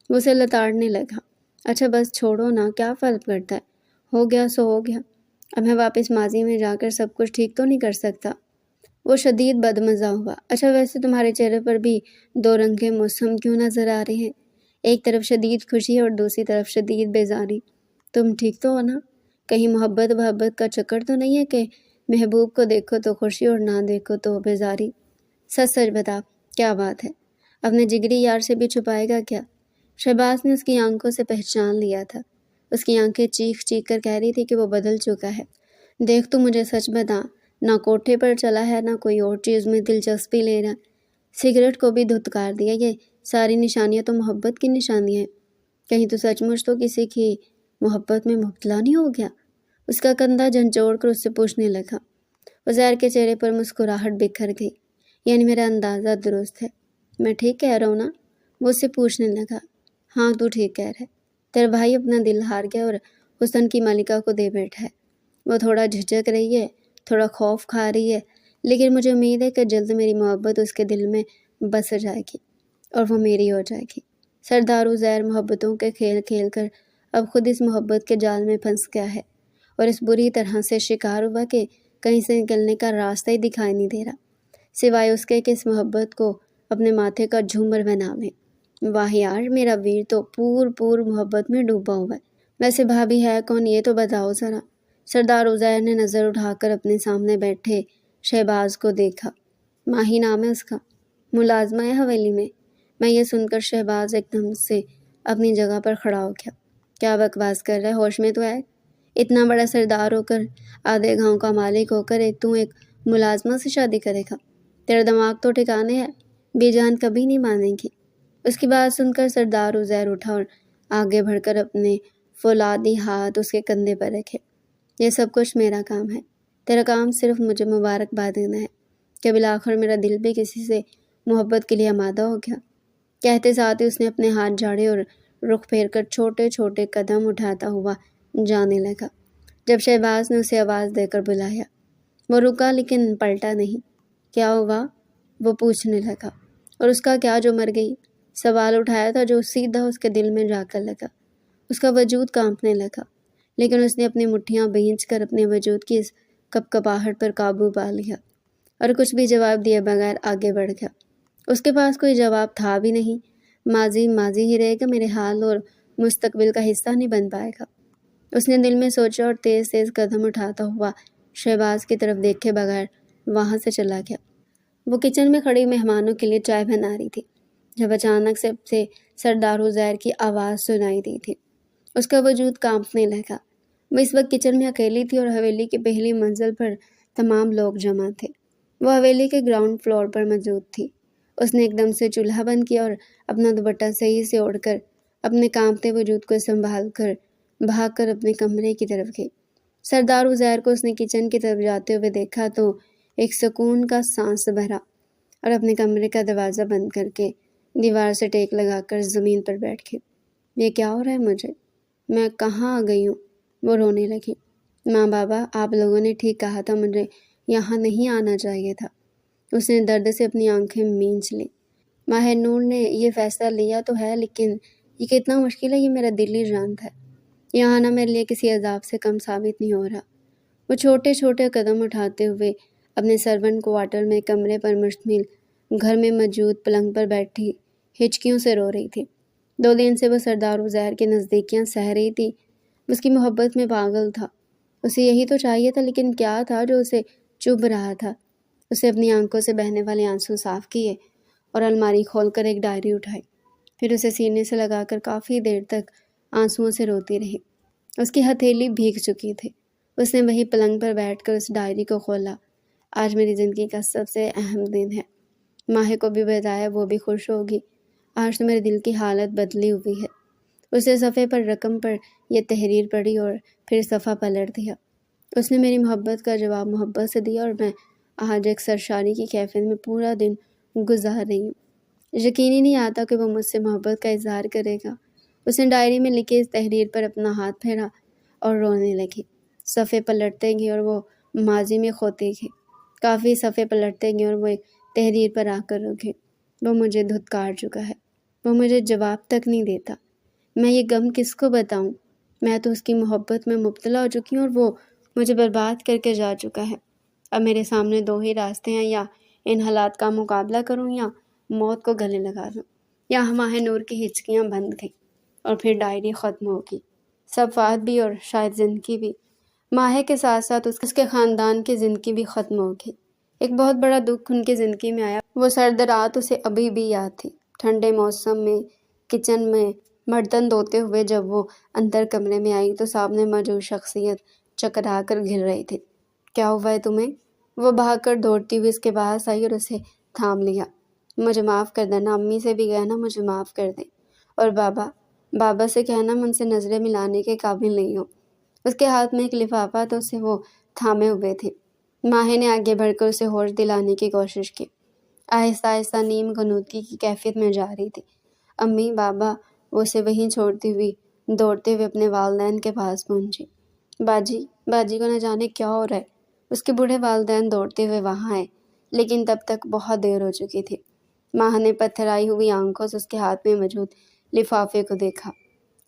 وہ اسے لتاڑنے لگا۔ اچھا بس چھوڑو نا، کیا فرق پڑتا ہے؟ ہو گیا سو ہو گیا، اب میں واپس ماضی میں جا کر سب کچھ ٹھیک تو نہیں کر سکتا۔ وہ شدید بدمزہ ہوا۔ اچھا ویسے تمہارے چہرے پر بھی 2 رنگ کے موسم کیوں نظر آ رہے ہیں؟ ایک طرف شدید خوشی اور دوسری طرف شدید بیزاری۔ تم ٹھیک تو ہو نا؟ کہیں محبت کا چکر تو نہیں ہے کہ محبوب کو دیکھو تو خوشی اور نہ دیکھو تو بیزاری؟ سچ بتا، کیا بات ہے؟ اپنے جگری یار سے بھی چھپائے گا کیا؟ شہباز نے اس کی آنکھوں سے پہچان لیا تھا۔ اس کی آنکھیں چیخ چیخ کر کہہ رہی تھی کہ وہ بدل چکا ہے۔ دیکھ تو مجھے سچ بتا، نہ کوٹھے پر چلا ہے نہ کوئی اور چیز میں دلچسپی لے رہا۔ سگریٹ کو بھی دھتکار دیا۔ یہ ساری نشانیاں تو محبت کی نشانیاں ہیں۔ کہیں تو سچ مچ تو کسی کی محبت میں مبتلا نہیں ہو گیا؟ اس کا کندھا جھنجھوڑ کر اس سے پوچھنے لگا۔ عزیر کے چہرے پر مسکراہٹ بکھر گئی۔ یعنی میرا اندازہ درست ہے، میں ٹھیک کہہ رہا ہوں نا؟ وہ اس سے پوچھنے لگا۔ ہاں تو ٹھیک کہہ رہے۔ تیرا بھائی اپنا دل ہار گیا اور حسن کی ملکہ کو دے بیٹھا ہے۔ وہ تھوڑا جھجک رہی ہے، تھوڑا خوف کھا رہی ہے، لیکن مجھے امید ہے کہ جلد میری محبت اس کے دل میں بس جائے گی اور وہ میری ہو جائے گی۔ سردار عزیر محبتوں کے کھیل کھیل کر اب خود اس محبت کے جال میں پھنس گیا ہے اور اس بری طرح سے شکار ہوا کہ کہیں سے نکلنے کا راستہ ہی دکھائی نہیں دے رہا، سوائے اس کے کہ اس محبت کو اپنے ماتھے کا جھومر بنا لے۔ واہ یار، میرا ویر تو پور محبت میں ڈوبا ہوا ہے۔ ویسے بھابھی ہے کون، یہ تو بتاؤ ذرا۔ سردار عزیر نے نظر اٹھا کر اپنے سامنے بیٹھے شہباز کو دیکھا۔ ماہی نام ہے اس کا، ملازمہ ہے حویلی میں یہ سن کر شہباز ایک دم سے اپنی جگہ پر کھڑا ہو گیا۔ کیا بکواس کر رہا ہے، ہوش میں تو ہے؟ اتنا بڑا سردار ہو کر، آدھے گاؤں کا مالک ہو کر تو ایک ملازمہ سے شادی کرے گا؟ تیرا دماغ تو ٹھکانے ہے، بے جان کبھی نہیں مانے گی۔ اس کی بات سن کر سردار عزیر اٹھا اور آگے بڑھ کر اپنے فولادی ہاتھ اس کے کندھے پر رکھے۔ یہ سب کچھ میرا کام ہے، تیرا کام صرف مجھے مبارکباد دینا ہے کہ بالآخر میرا دل بھی کسی سے محبت کے لیے آمادہ ہو گیا۔ کہتے ساتھ ہی اس نے اپنے ہاتھ جھاڑے اور رخ پھیر کر چھوٹے چھوٹے قدم اٹھاتا ہوا جانے لگا۔ جب شہباز نے اسے آواز دے کر بلایا، وہ رکا لیکن پلٹا نہیں۔ کیا ہوا؟ وہ پوچھنے لگا۔ اور اس کا کیا جو مر گئی؟ سوال اٹھایا تھا جو سیدھا اس کے دل میں جا کر لگا۔ اس کا وجود کانپنے لگا، لیکن اس نے اپنی مٹھیاں بھینچ کر اپنے وجود کی اس کپکپاہٹ پر قابو پا لیا اور کچھ بھی جواب دیے بغیر آگے بڑھ گیا۔ اس کے پاس کوئی جواب تھا بھی نہیں۔ ماضی ہی رہے گا، میرے حال اور مستقبل کا حصہ نہیں بن پائے گا، اس نے دل میں سوچا اور تیز قدم اٹھاتا ہوا شہباز کی طرف دیکھے بغیر وہاں سے چلا گیا۔ وہ کچن میں کھڑی مہمانوں کے لیے چائے بنا رہی تھی جب اچانک سے سردار عزیر کی آواز سنائی دی تھی۔ اس کا وجود کانپنے لگا۔ وہ اس وقت کچن میں اکیلی تھی اور حویلی کی پہلی منزل پر تمام لوگ جمع تھے۔ وہ حویلی کے گراؤنڈ فلور پر موجود تھی۔ اس نے ایک دم سے چولہا بند کیا اور اپنا دوپٹہ صحیح سے اوڑھ کر اپنے کانپتے وجود کو سنبھال کر بھاگ کر اپنے کمرے کی طرف گئی۔ سردار عزیر کو اس نے کچن کی طرف جاتے ہوئے دیکھا تو ایک سکون کا سانس بھرا اور اپنے کمرے کا دروازہ بند کر کے دیوار سے ٹیک لگا کر زمین پر بیٹھ گئی۔ یہ کیا ہو رہا ہے مجھے؟ میں کہاں آ گئی ہوں؟ وہ رونے لگی۔ ماں بابا، آپ لوگوں نے ٹھیک کہا تھا، مجھے یہاں نہیں آنا چاہیے تھا۔ اس نے درد سے اپنی آنکھیں مینچ لی۔ ماہر نور نے یہ فیصلہ لیا تو ہے، لیکن یہ کتنا مشکل ہے، یہ میرا دلی جان تھا۔ یہاں آنا میرے لیے کسی عذاب سے کم ثابت نہیں ہو رہا۔ وہ چھوٹے چھوٹے قدم اٹھاتے ہوئے اپنے سرونٹ کوارٹر میں کمرے پر مشتمل گھر میں موجود پلنگ پر بیٹھی ہچکیوں سے رو رہی تھی۔ 2 دن سے وہ سردار عزیر کی نزدیکیاں سہ رہی تھی۔ اس کی محبت میں پاگل تھا۔ اسے یہی تو چاہیے تھا، لیکن کیا تھا جو اسے چبھ رہا تھا؟ اسے اپنی آنکھوں سے بہنے والے آنسو صاف کیے اور الماری کھول کر ایک ڈائری اٹھائی۔ پھر اسے سینے سے لگا کر کافی دیر تک آنسوؤں سے روتی رہی۔ اس کی ہتھیلی بھیگ چکی تھی۔ اس نے وہی پلنگ پر بیٹھ کر اس ڈائری کو کھولا۔ آج میری زندگی کا سب سے اہم دن ہے۔ ماہر کو بھی بتایا، وہ بھی خوش ہوگی۔ آج تو میرے دل کی حالت بدلی ہوئی ہے۔ اسے صفحے پر رقم پر یہ تحریر پڑھی اور پھر صفحہ پلٹ دیا۔ اس نے میری محبت کا جواب محبت سے دیا اور میں آج ایک سرشاری کی کیفیت میں پورا دن گزار رہی ہوں۔ یقین ہی نہیں آتا کہ وہ مجھ سے محبت کا اظہار کرے گا۔ اس نے ڈائری میں لکھی اس تحریر پر اپنا ہاتھ پھیرا اور رونے لگی۔ صفحے پلٹتے گئے اور وہ ماضی میں کھوتے گئے۔ کافی صفحے پلٹتے گئے اور وہ ایک تحریر پر آ کر رکے۔ وہ مجھے دھتکار چکا ہے۔ وہ مجھے جواب تک نہیں دیتا۔ میں یہ غم کس کو بتاؤں؟ میں تو اس کی محبت میں مبتلا ہو چکی ہوں اور وہ مجھے برباد کر کے جا چکا ہے۔ اب میرے سامنے 2 ہی راستے ہیں، یا ان حالات کا مقابلہ کروں یا موت کو گلے لگا دوں۔ یہاں ماہر نور کی ہچکیاں بند گئیں اور پھر ڈائری ختم ہوگی۔ صفحات بھی اور شاید زندگی بھی۔ ماہر کے ساتھ ساتھ اس کے خاندان کی زندگی بھی ختم ہوگی۔ ایک بہت بڑا دکھ ان کی زندگی میں آیا۔ وہ سرد رات اسے ابھی بھی یاد تھی۔ ٹھنڈے موسم میں کچن میں برتن دھوتے ہوئے جب وہ اندر کمرے میں آئی تو سامنے موجود شخصیت چکرا کر گر رہی تھی۔ کیا ہوا ہے تمہیں؟ وہ بھاگ کر دوڑتی ہوئی اس کے پاس آئی اور اسے تھام لیا۔ مجھے معاف کر دینا، امی سے بھی کہنا مجھے معاف کر دیں، اور بابا سے کہنا میں ان سے نظریں ملانے کے قابل نہیں ہوں۔ اس کے ہاتھ میں ایک لفافہ تو اسے وہ تھامے ہوئے تھے۔ ماہر نے آگے بڑھ کر اسے ہوش دلانے کی کوشش کی۔ آہستہ آہستہ نیم غنودگی کی کیفیت میں جا رہی تھی۔ امی، بابا، وہ اسے وہیں چھوڑتی ہوئی دوڑتے ہوئے اپنے والدین کے پاس پہنچی۔ باجی کو نہ جانے کیا ہو رہا ہے۔ اس کے بوڑھے والدین دوڑتے ہوئے وہاں آئے، لیکن تب تک بہت دیر ہو چکی تھی۔ ماں نے پتھرائی ہوئی آنکھوں سے اس کے ہاتھ میں موجود لفافے کو دیکھا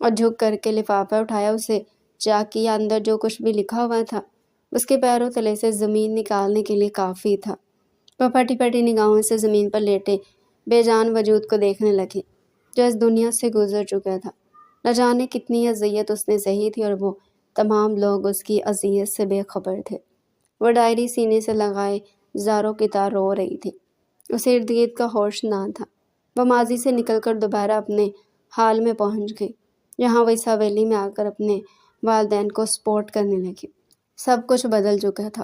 اور جھک کر کے لفافہ اٹھایا، اسے چیک کیا۔ اندر جو کچھ بھی لکھا ہوا تھا اس کے پیروں تلے سے زمین نکالنے کے لیے کافی تھا۔ وہ پھٹی پھٹی نگاہوں سے زمین پر لیٹے بے جان وجود کو دیکھنے لگی جو اس دنیا سے گزر چکا تھا۔ نہ جانے کتنی اذیت اس نے سہی تھی اور وہ تمام لوگ اس کی اذیت سے بے خبر تھے۔ وہ ڈائری سینے سے لگائے زاروں کی طرح رو رہی تھی۔ اسے ارد گرد کا ہوش نہ تھا۔ وہ ماضی سے نکل کر دوبارہ اپنے حال میں پہنچ گئی، جہاں وہ اس حویلی میں آ کر اپنے والدین کو سپورٹ کرنے لگی۔ سب کچھ بدل چکا تھا،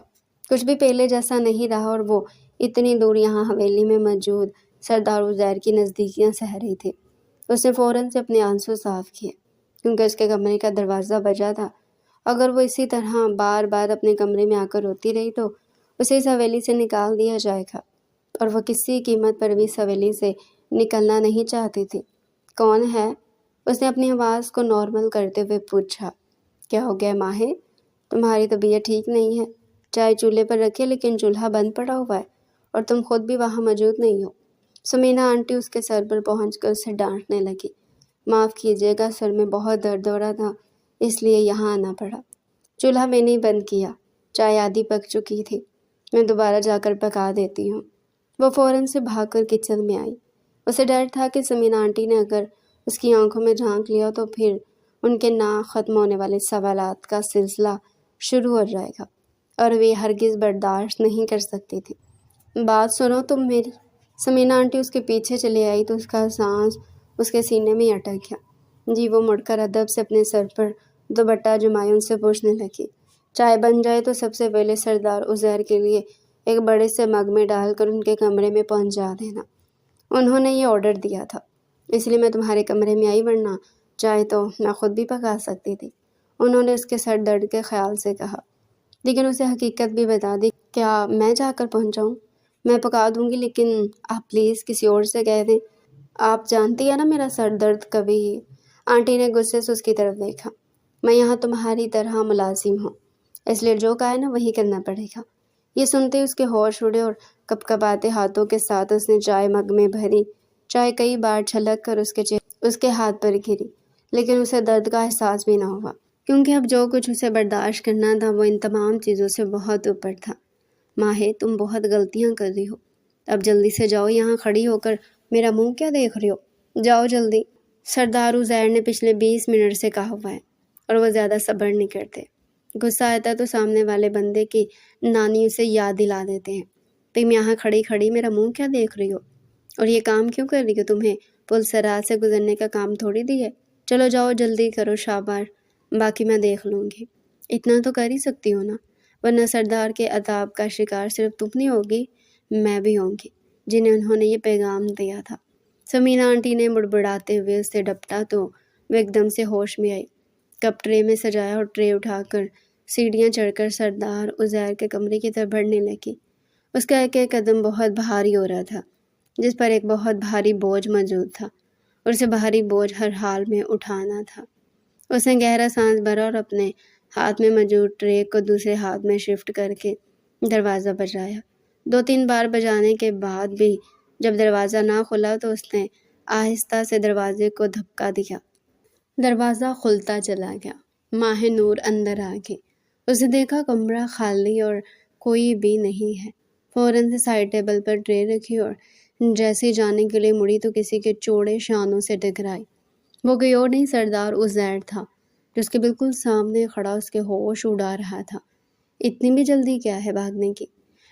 کچھ بھی پہلے جیسا نہیں رہا، اور وہ اتنی دور یہاں حویلی میں موجود سردار عزیر کی نزدیکیاں سہ رہی تھی۔ اس نے فوراً سے اپنے آنسو صاف کیے، کیونکہ اس کے کمرے کا دروازہ بجا تھا۔ اگر وہ اسی طرح بار بار اپنے کمرے میں آ کر روتی رہی تو اسے اس حویلی سے نکال دیا جائے گا، اور وہ کسی قیمت پر بھی اس حویلی سے نکلنا نہیں چاہتی تھی۔ کون ہے؟ اس نے اپنی آواز کو نارمل کرتے ہوئے پوچھا۔ کیا ہو گیا ماہر؟ تمہاری طبیعت ٹھیک نہیں ہے؟ چائے چولہے پر رکھے، لیکن چولہا بند پڑا ہوا ہے اور تم خود بھی وہاں موجود نہیں ہو۔ سمینا آنٹی اس کے سر پر پہنچ کر اسے ڈانٹنے لگی۔ معاف کیجیے گا، سر میں بہت درد ہو رہا تھا، اس لیے یہاں آنا پڑا۔ چولہا میں نے بند کیا، چائے آدھی پک چکی تھی، میں دوبارہ جا کر پکا دیتی ہوں۔ وہ فوراً سے بھاگ کر کچن میں آئی۔ اسے ڈر تھا کہ سمینا آنٹی نے اگر اس کی آنکھوں میں جھانک لیا تو پھر ان کے نہ ختم ہونے والے سوالات کا سلسلہ شروع ہو جائے گا، اور وہ ہرگز برداشت نہیں کر سکتی تھی۔ بات سنو تم میری۔ سمینا آنٹی اس کے پیچھے چلی آئی تو اس کا سانس اس کے سینے میں اٹک گیا۔ جی، وہ مڑ کر ادب سے اپنے سر پر تو بٹا جمایون سے پوچھنے لگی، چائے بن جائے تو سب سے پہلے سردار عزیر کے لیے ایک بڑے سے مگ میں ڈال کر ان کے کمرے میں پہنچا دینا۔ انہوں نے یہ آرڈر دیا تھا، اس لیے میں تمہارے کمرے میں آئی، ورنہ چائے تو میں خود بھی پکا سکتی تھی۔ انہوں نے اس کے سر درد کے خیال سے کہا، لیکن اسے حقیقت بھی بتا دی۔ کیا میں جا کر پہنچاؤں؟ میں پکا دوں گی، لیکن آپ پلیز کسی اور سے کہہ دیں۔ آپ جانتی ہیں نا میرا سر درد کبھی۔ آنٹی نے غصے سے اس کی طرف دیکھا۔ میں یہاں تمہاری طرح ملازم ہوں، اس لیے جو کہا ہے نا وہی کرنا پڑے گا۔ یہ سنتے اس کے ہوش اڑے اور کپ کپاتے ہاتھوں کے ساتھ اس نے چائے مگ میں بھری۔ چائے کئی بار چھلک کر اس کے ہاتھ پر گری، لیکن اسے درد کا احساس بھی نہ ہوا، کیونکہ اب جو کچھ اسے برداشت کرنا تھا وہ ان تمام چیزوں سے بہت اوپر تھا۔ ماہی، تم بہت غلطیاں کر رہی ہو، اب جلدی سے جاؤ، یہاں کھڑی ہو کر میرا منہ کیا دیکھ رہی ہو؟ جاؤ جلدی۔ سردار عزیر نے پچھلے 20 منٹ سے کہا ہوا ہے اور وہ زیادہ صبر نہیں کرتے۔ غصہ آتا تو سامنے والے بندے کی نانی اسے یاد دلا دیتے ہیں، تم یہاں کھڑی کھڑی میرا منہ کیا دیکھ رہی ہو؟ اور یہ کام کیوں کر رہی ہو؟ تمہیں پل سرات سے گزرنے کا کام تھوڑی دی ہے۔ چلو جاؤ جلدی کرو، شاباش، باقی میں دیکھ لوں گی۔ اتنا تو کر ہی سکتی ہو نا، ورنہ سردار کے عذاب کا شکار صرف تم نہیں ہوگی، میں بھی ہوں گی، جنہیں انہوں نے یہ پیغام دیا تھا۔ سمیرہ آنٹی نے بڑبڑاتے ہوئے اس سے ڈپٹا تو وہ ایک دم سے ہوش میں آئی، کپ ٹرے میں سجایا اور ٹرے اٹھا کر سیڑھیاں چڑھ کر سردار عزیر کے کمرے کی طرف بڑھنے لگی۔ اس کا ایک ایک قدم بہت بھاری ہو رہا تھا، جس پر ایک بہت بھاری بوجھ موجود تھا، اور اسے بھاری بوجھ ہر حال میں اٹھانا تھا۔ اس نے گہرا سانس بھرا اور اپنے ہاتھ میں موجود ٹرے کو دوسرے ہاتھ میں شفٹ کر کے دروازہ بجایا۔ 2-3 بار بجانے کے بعد بھی جب دروازہ نہ کھلا تو اس نے آہستہ سے دروازے کو دھکا دیا۔ دروازہ کھلتا چلا گیا۔ ماہ نور اندر آ گئی۔ اسے دیکھا کمرہ خالی اور کوئی بھی نہیں ہے۔ فوراً سے سائڈ ٹیبل پر ٹرے رکھی اور جیسے جانے کے لیے مڑی تو کسی کے چوڑے شانوں سے ٹکرائی۔ وہ کوئی اور نہیں سردار عزیر تھا، جو اس کے بالکل سامنے کھڑا اس کے ہوش اڑا رہا تھا۔ اتنی بھی جلدی کیا ہے بھاگنے کی؟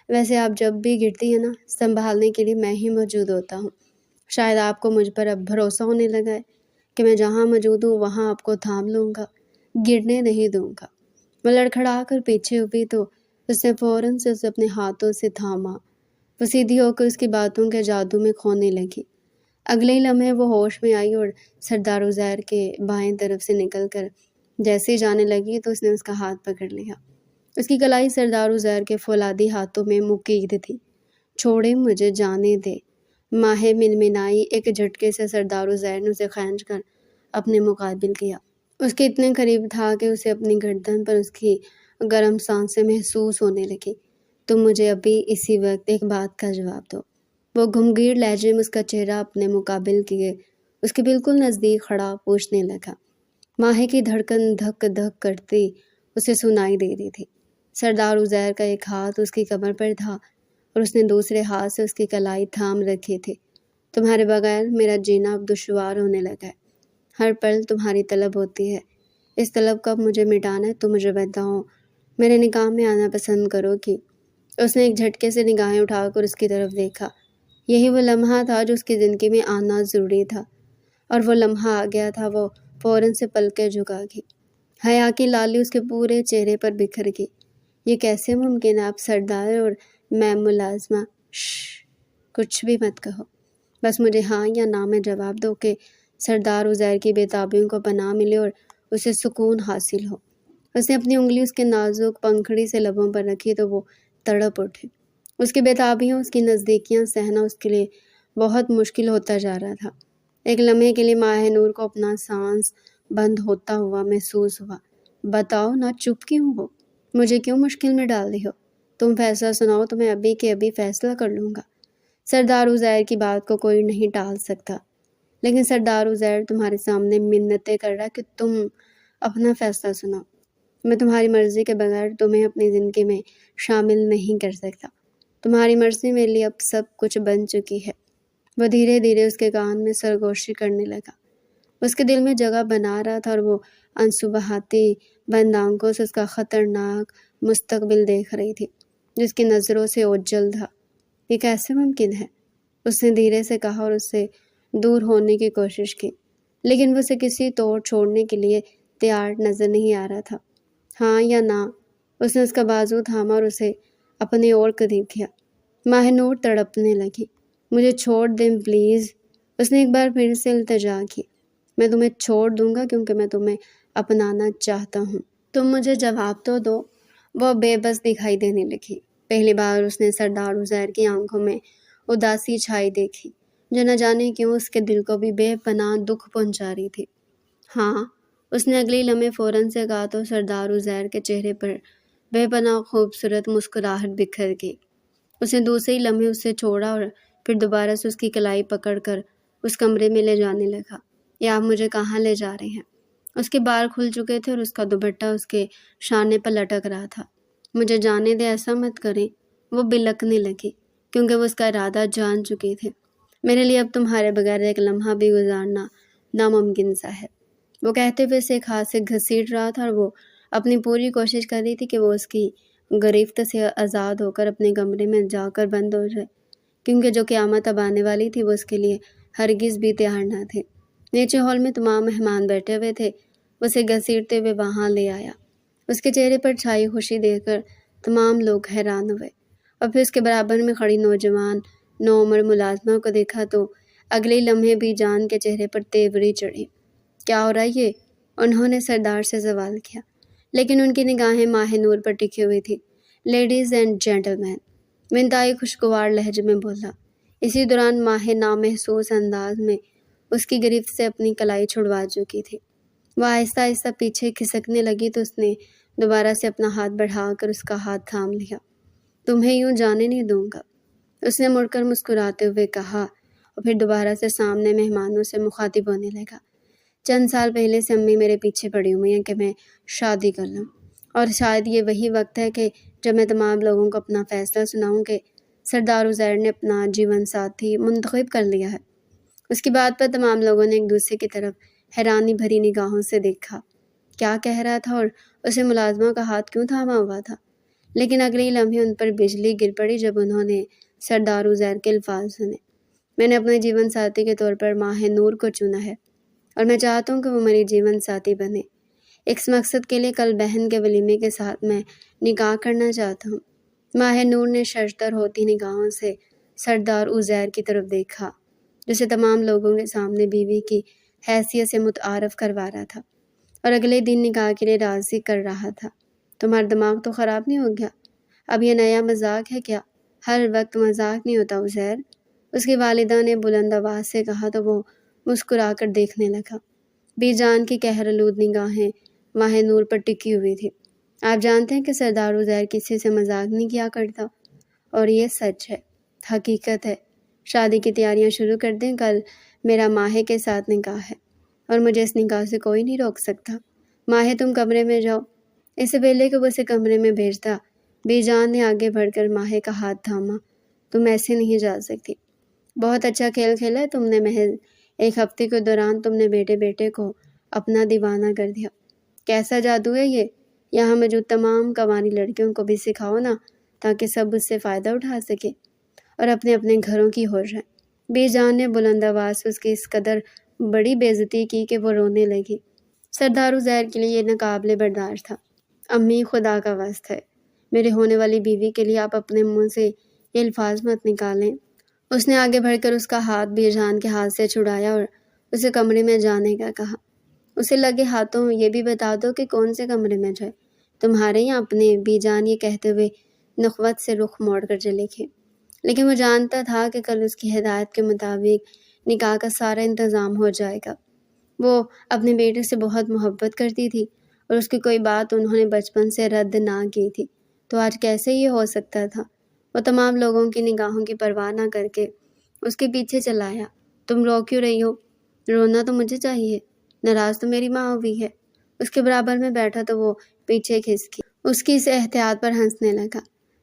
ویسے آپ جب بھی گرتی ہیں نا، سنبھالنے کے لیے میں ہی موجود ہوتا ہوں۔ شاید آپ کو مجھ پر اب بھروسہ ہونے لگا ہے کہ میں جہاں موجود ہوں وہاں آپ کو تھام لوں گا، گرنے نہیں دوں گا۔ وہ لڑکھڑا کر پیچھے ہوئی تو اس نے فوراً سے اسے اپنے ہاتھوں سے تھاما۔ وہ سیدھی ہو کر اس کی باتوں کے جادو میں کھونے لگی۔ اگلے ہی لمحے وہ ہوش میں آئی اور سردار عزیر کے بائیں طرف سے نکل کر جیسے ہی جانے لگی تو اس نے اس کا ہاتھ پکڑ لیا۔ اس کی کلائی سردار عزیر کے فولادی ہاتھوں میں مقید تھی۔ چھوڑے مجھے، جانے دے، ماہ منمنائی۔ ایک جھٹکے سے سردار عزیر نے اسے کھینچ کر اپنے مقابل کیا۔ اس کے اتنے قریب تھا کہ اسے اپنی گردن پر اس کی گرم سانسیں محسوس ہونے لگی۔ تم مجھے ابھی اسی وقت ایک بات کا جواب دو۔ وہ گھمگیر لہجے میں اس کا چہرہ اپنے مقابل کیے اس کے بالکل نزدیک کھڑا پوچھنے لگا۔ ماہی کی دھڑکن دھک دھک کرتی اسے سنائی دے رہی تھی۔ سردار عزیر کا ایک ہاتھ اس کی کمر پر تھا اور اس نے دوسرے ہاتھ سے اس کی کلائی تھام رکھی تھی۔ تمہارے بغیر میرا جینا اب دشوار ہونے لگا ہے۔ ہر پل تمہاری طلب ہوتی ہے۔ اس طلب کو اب مجھے مٹانا ہے تو مجھے بتاؤ، میرے نکاح میں آنا پسند کرو گی؟ اس نے ایک جھٹکے سے نگاہیں اٹھا کر اس کی طرف دیکھا۔ یہی وہ لمحہ تھا جو اس کی زندگی میں آنا ضروری تھا، اور وہ لمحہ آ گیا تھا۔ وہ فوراً سے پلکیں جھکا گئی۔ حیا کی لالی اس کے پورے چہرے پر بکھر گئی۔ یہ کیسے ممکن ہے؟ آپ سردار اور میں ملازمہ۔ کچھ بھی مت کہو، بس مجھے ہاں یا نہ میں جواب دو کہ سردار عزیر کی بے تابیوں کو پناہ ملے اور اسے سکون حاصل ہو۔ اس نے اپنی انگلی اس کے نازک پنکھڑی سے لبوں پر رکھی تو وہ تڑپ اٹھے۔ اس کی بے تابیوں، اس کی نزدیکیاں سہنا اس کے لیے بہت مشکل ہوتا جا رہا تھا۔ ایک لمحے کے لیے ماہ نور کو اپنا سانس بند ہوتا ہوا محسوس ہوا۔ بتاؤ نا، چپ کیوں ہو؟ مجھے کیوں مشکل میں ڈال رہی ہو؟ تم فیصلہ سناؤ تو میں ابھی کے ابھی فیصلہ کر لوں گا۔ سردار عزیر کی بات کو کوئی نہیں ٹال سکتا، لیکن سردار عزیر تمہارے سامنے منتیں کر رہا کہ تم اپنا فیصلہ سناؤ۔ میں تمہاری مرضی کے بغیر تمہیں اپنی زندگی میں شامل نہیں کر سکتا۔ تمہاری مرضی میرے لیے اب سب کچھ بن چکی ہے۔ وہ دھیرے دھیرے اس کے کان میں سرگوشی کرنے لگا۔ اس کے دل میں جگہ بنا رہا تھا اور وہ آنسو بہاتی بند آنکھوں سے اس کا خطرناک مستقبل دیکھ رہی تھی، جس کی نظروں سے اوجھل تھا۔ یہ کیسے ممکن ہے؟ اس نے دھیرے سے کہا اور اس سے دور ہونے کی کوشش کی، لیکن وہ اسے کسی طور چھوڑنے کے لیے اختیار نظر نہیں آ رہا تھا، ہاں یا نہ۔ اس نے اس کا بازو تھاما اور اسے اپنے اور قریب کیا۔ ماہ نور تڑپنے لگی۔ مجھے چھوڑ دیں پلیز، اس نے ایک بار پھر سے التجا کی۔ میں تمہیں چھوڑ دوں گا کیونکہ میں تمہیں اپنانا چاہتا ہوں، تم مجھے جواب تو دو۔ وہ بے بس دکھائی دینے لگی۔ پہلی بار اس نے سردار عزیر کی آنکھوں میں اداسی چھائی دیکھی، جو نہ جانے کیوں اس کے دل کو بھی بے پناہ دکھ پہنچا رہی تھی۔ ہاں، اس نے اگلی لمحے فوراً سے کہا تو سردار عزیر کے چہرے پر بے پناہ خوبصورت مسکراہٹ بکھر گئی۔ اس نے دوسرے لمحے اسے چھوڑا اور پھر دوبارہ سے اس کی کلائی پکڑ کر اس کمرے میں لے جانے لگا۔ یہ آپ مجھے کہاں لے جا رہے ہیں؟ اس کے بال کھل چکے تھے اور اس کا دوپٹہ اس کے شانے پر لٹک رہا تھا۔ مجھے جانے دے، ایسا مت کریں۔ وہ بلکنے لگی کیونکہ وہ اس کا ارادہ جان چکی تھے۔ میرے لیے اب تمہارے بغیر ایک لمحہ بھی گزارنا ناممکن سا ہے۔ وہ کہتے ہوئے اسے ایک ہاتھ سے گھسیٹ رہا تھا اور وہ اپنی پوری کوشش کر رہی تھی کہ وہ اس کی گرفت سے آزاد ہو کر اپنے کمرے میں جا کر بند ہو جائے، کیونکہ جو قیامت اب آنے والی تھی وہ اس کے لیے ہرگز بھی تیار نہ تھے۔ نیچے ہال میں تمام مہمان بیٹھے ہوئے تھے۔ وہ اسے گھسیٹتے ہوئے وہاں لے آیا۔ اس کے چہرے پر چھائی خوشی دیکھ کر تمام لوگ حیران ہوئے، اور پھر اس کے برابر میں کھڑی نوجوان نوعمر ملازمہ کو دیکھا تو اگلے لمحے بھی جان کے چہرے پر تیوری چڑھی۔ کیا ہو رہا ہے یہ؟ انہوں نے سردار سے سوال کیا، لیکن ان کی نگاہیں ماہ نور پر ٹکی ہوئی تھی۔ لیڈیز اینڈ جینٹلمین، وہ انتہائی خوشگوار لہجے میں بولا۔ اسی دوران ماہ نامحسوس انداز میں اس کی گرفت سے اپنی کلائی چھڑوا چکی تھی۔ وہ آہستہ آہستہ پیچھے کھسکنے لگی تو اس نے دوبارہ سے اپنا ہاتھ بڑھا کر اس کا ہاتھ تھام لیا۔ تمہیں یوں جانے نہیں دوں گا، اس نے مڑ کر مسکراتے ہوئے کہا، اور پھر دوبارہ سے سامنے مہمانوں سے مخاطب ہونے لگا۔ چند سال پہلے سے امی میرے پیچھے پڑی ہوئی ہیں کہ میں شادی کر لوں، اور شاید یہ وہی وقت ہے کہ جب میں تمام لوگوں کو اپنا فیصلہ سناؤں کہ سردار عزیر نے اپنا جیون ساتھی منتخب کر لیا ہے۔ اس کی بات پر تمام لوگوں نے ایک دوسرے کی طرف حیرانی بھری نگاہوں سے دیکھا۔ کیا کہہ رہا تھا اور اسے ملازمہ کا ہاتھ کیوں تھاما ہوا تھا؟ لیکن اگلے لمحے ان پر بجلی گر پڑی جب انہوں نے سردار عزیر کے الفاظ سنے۔ میں نے اپنے جیون ساتھی کے طور پر ماہ نور کو چنا ہے، اور میں چاہتا ہوں کہ وہ میری جیون ساتھی بنے۔ اس مقصد کے لیے کل بہن کے ولیمے کے ساتھ میں نکاح کرنا چاہتا ہوں۔ ماہ نور نے شرشتر ہوتی نگاہوں سے سردار عزیر کی طرف دیکھا، جسے تمام لوگوں کے سامنے بیوی کی حیثیت سے متعارف کروا رہا تھا اور اگلے دن نکاح کے لیے راضی کر رہا تھا۔ تمہارا دماغ تو خراب نہیں ہو گیا؟ اب یہ نیا مذاق ہے کیا؟ ہر وقت مذاق نہیں ہوتا عزیر، اس کی والدہ نے بلند آواز سے کہا تو وہ مسکرا کر دیکھنے لگا۔ بی جان کی قہر آلود نگاہیں ماہ نور پر ٹکی ہوئی تھی۔ آپ جانتے ہیں کہ سردار عزیر کسی سے مذاق نہیں کیا کرتا، اور یہ سچ ہے، حقیقت ہے۔ شادی کی تیاریاں شروع کر دیں، کل میرا ماہے کے ساتھ نکاح ہے، اور مجھے اس نکاح سے کوئی نہیں روک سکتا۔ ماہے تم کمرے میں جاؤ۔ اس سے پہلے کہ وہ اسے کمرے میں بھیجتا، بی جان نے آگے بڑھ کر ماہے کا ہاتھ تھاما۔ تم ایسے نہیں جا سکتی۔ بہت اچھا کھیل کھیلا ہے تم نے، محض ایک ہفتے کے دوران تم نے بیٹے بیٹے کو اپنا دیوانہ کر دیا۔ کیسا جادو ہے یہ؟ یہاں موجود تمام کنواری لڑکیوں کو بھی سکھاؤ نا، تاکہ سب اس سے فائدہ اٹھا سکے اور اپنے اپنے گھروں کی ہو جائیں۔ بی جان نے بلند آواز سے اس کی اس قدر بڑی بے عزتی کی کہ وہ رونے لگی۔ سردار عزیر کے لیے یہ ناقابل برداشت تھا۔ امی، خدا کا واسطہ ہے، میرے ہونے والی بیوی کے لیے آپ اپنے منہ سے یہ الفاظ مت نکالیں۔ اس نے آگے بڑھ کر اس کا ہاتھ بی جان کے ہاتھ سے چھڑایا اور اسے کمرے میں جانے کا کہا۔ اسے لگے ہاتھوں یہ بھی بتا دو کہ کون سے کمرے میں جائے، تمہارے یا اپنے؟ بی جان یہ کہتے ہوئے نخوت سے رخ موڑ کر چلے گئے۔ لیکن وہ جانتا تھا کہ کل اس کی ہدایت کے مطابق نکاح کا سارا انتظام ہو جائے گا۔ وہ اپنے بیٹے سے بہت محبت کرتی تھی اور اس کی کوئی بات انہوں نے بچپن سے رد نہ کی تھی، تو آج کیسے یہ ہو سکتا تھا؟ وہ تمام لوگوں کی نگاہوں کی پرواہ نہ کر کے اس کے پیچھے چلا آیا۔ تم رو کیوں رہی ہو؟ رونا تو مجھے چاہیے، ناراض تو میری ماں ہوئی ہے۔ اس کے برابر میں بیٹھا تو وہ پیچھے کھسکی، اس کی اس احتیاط پر ہنسنے لگا۔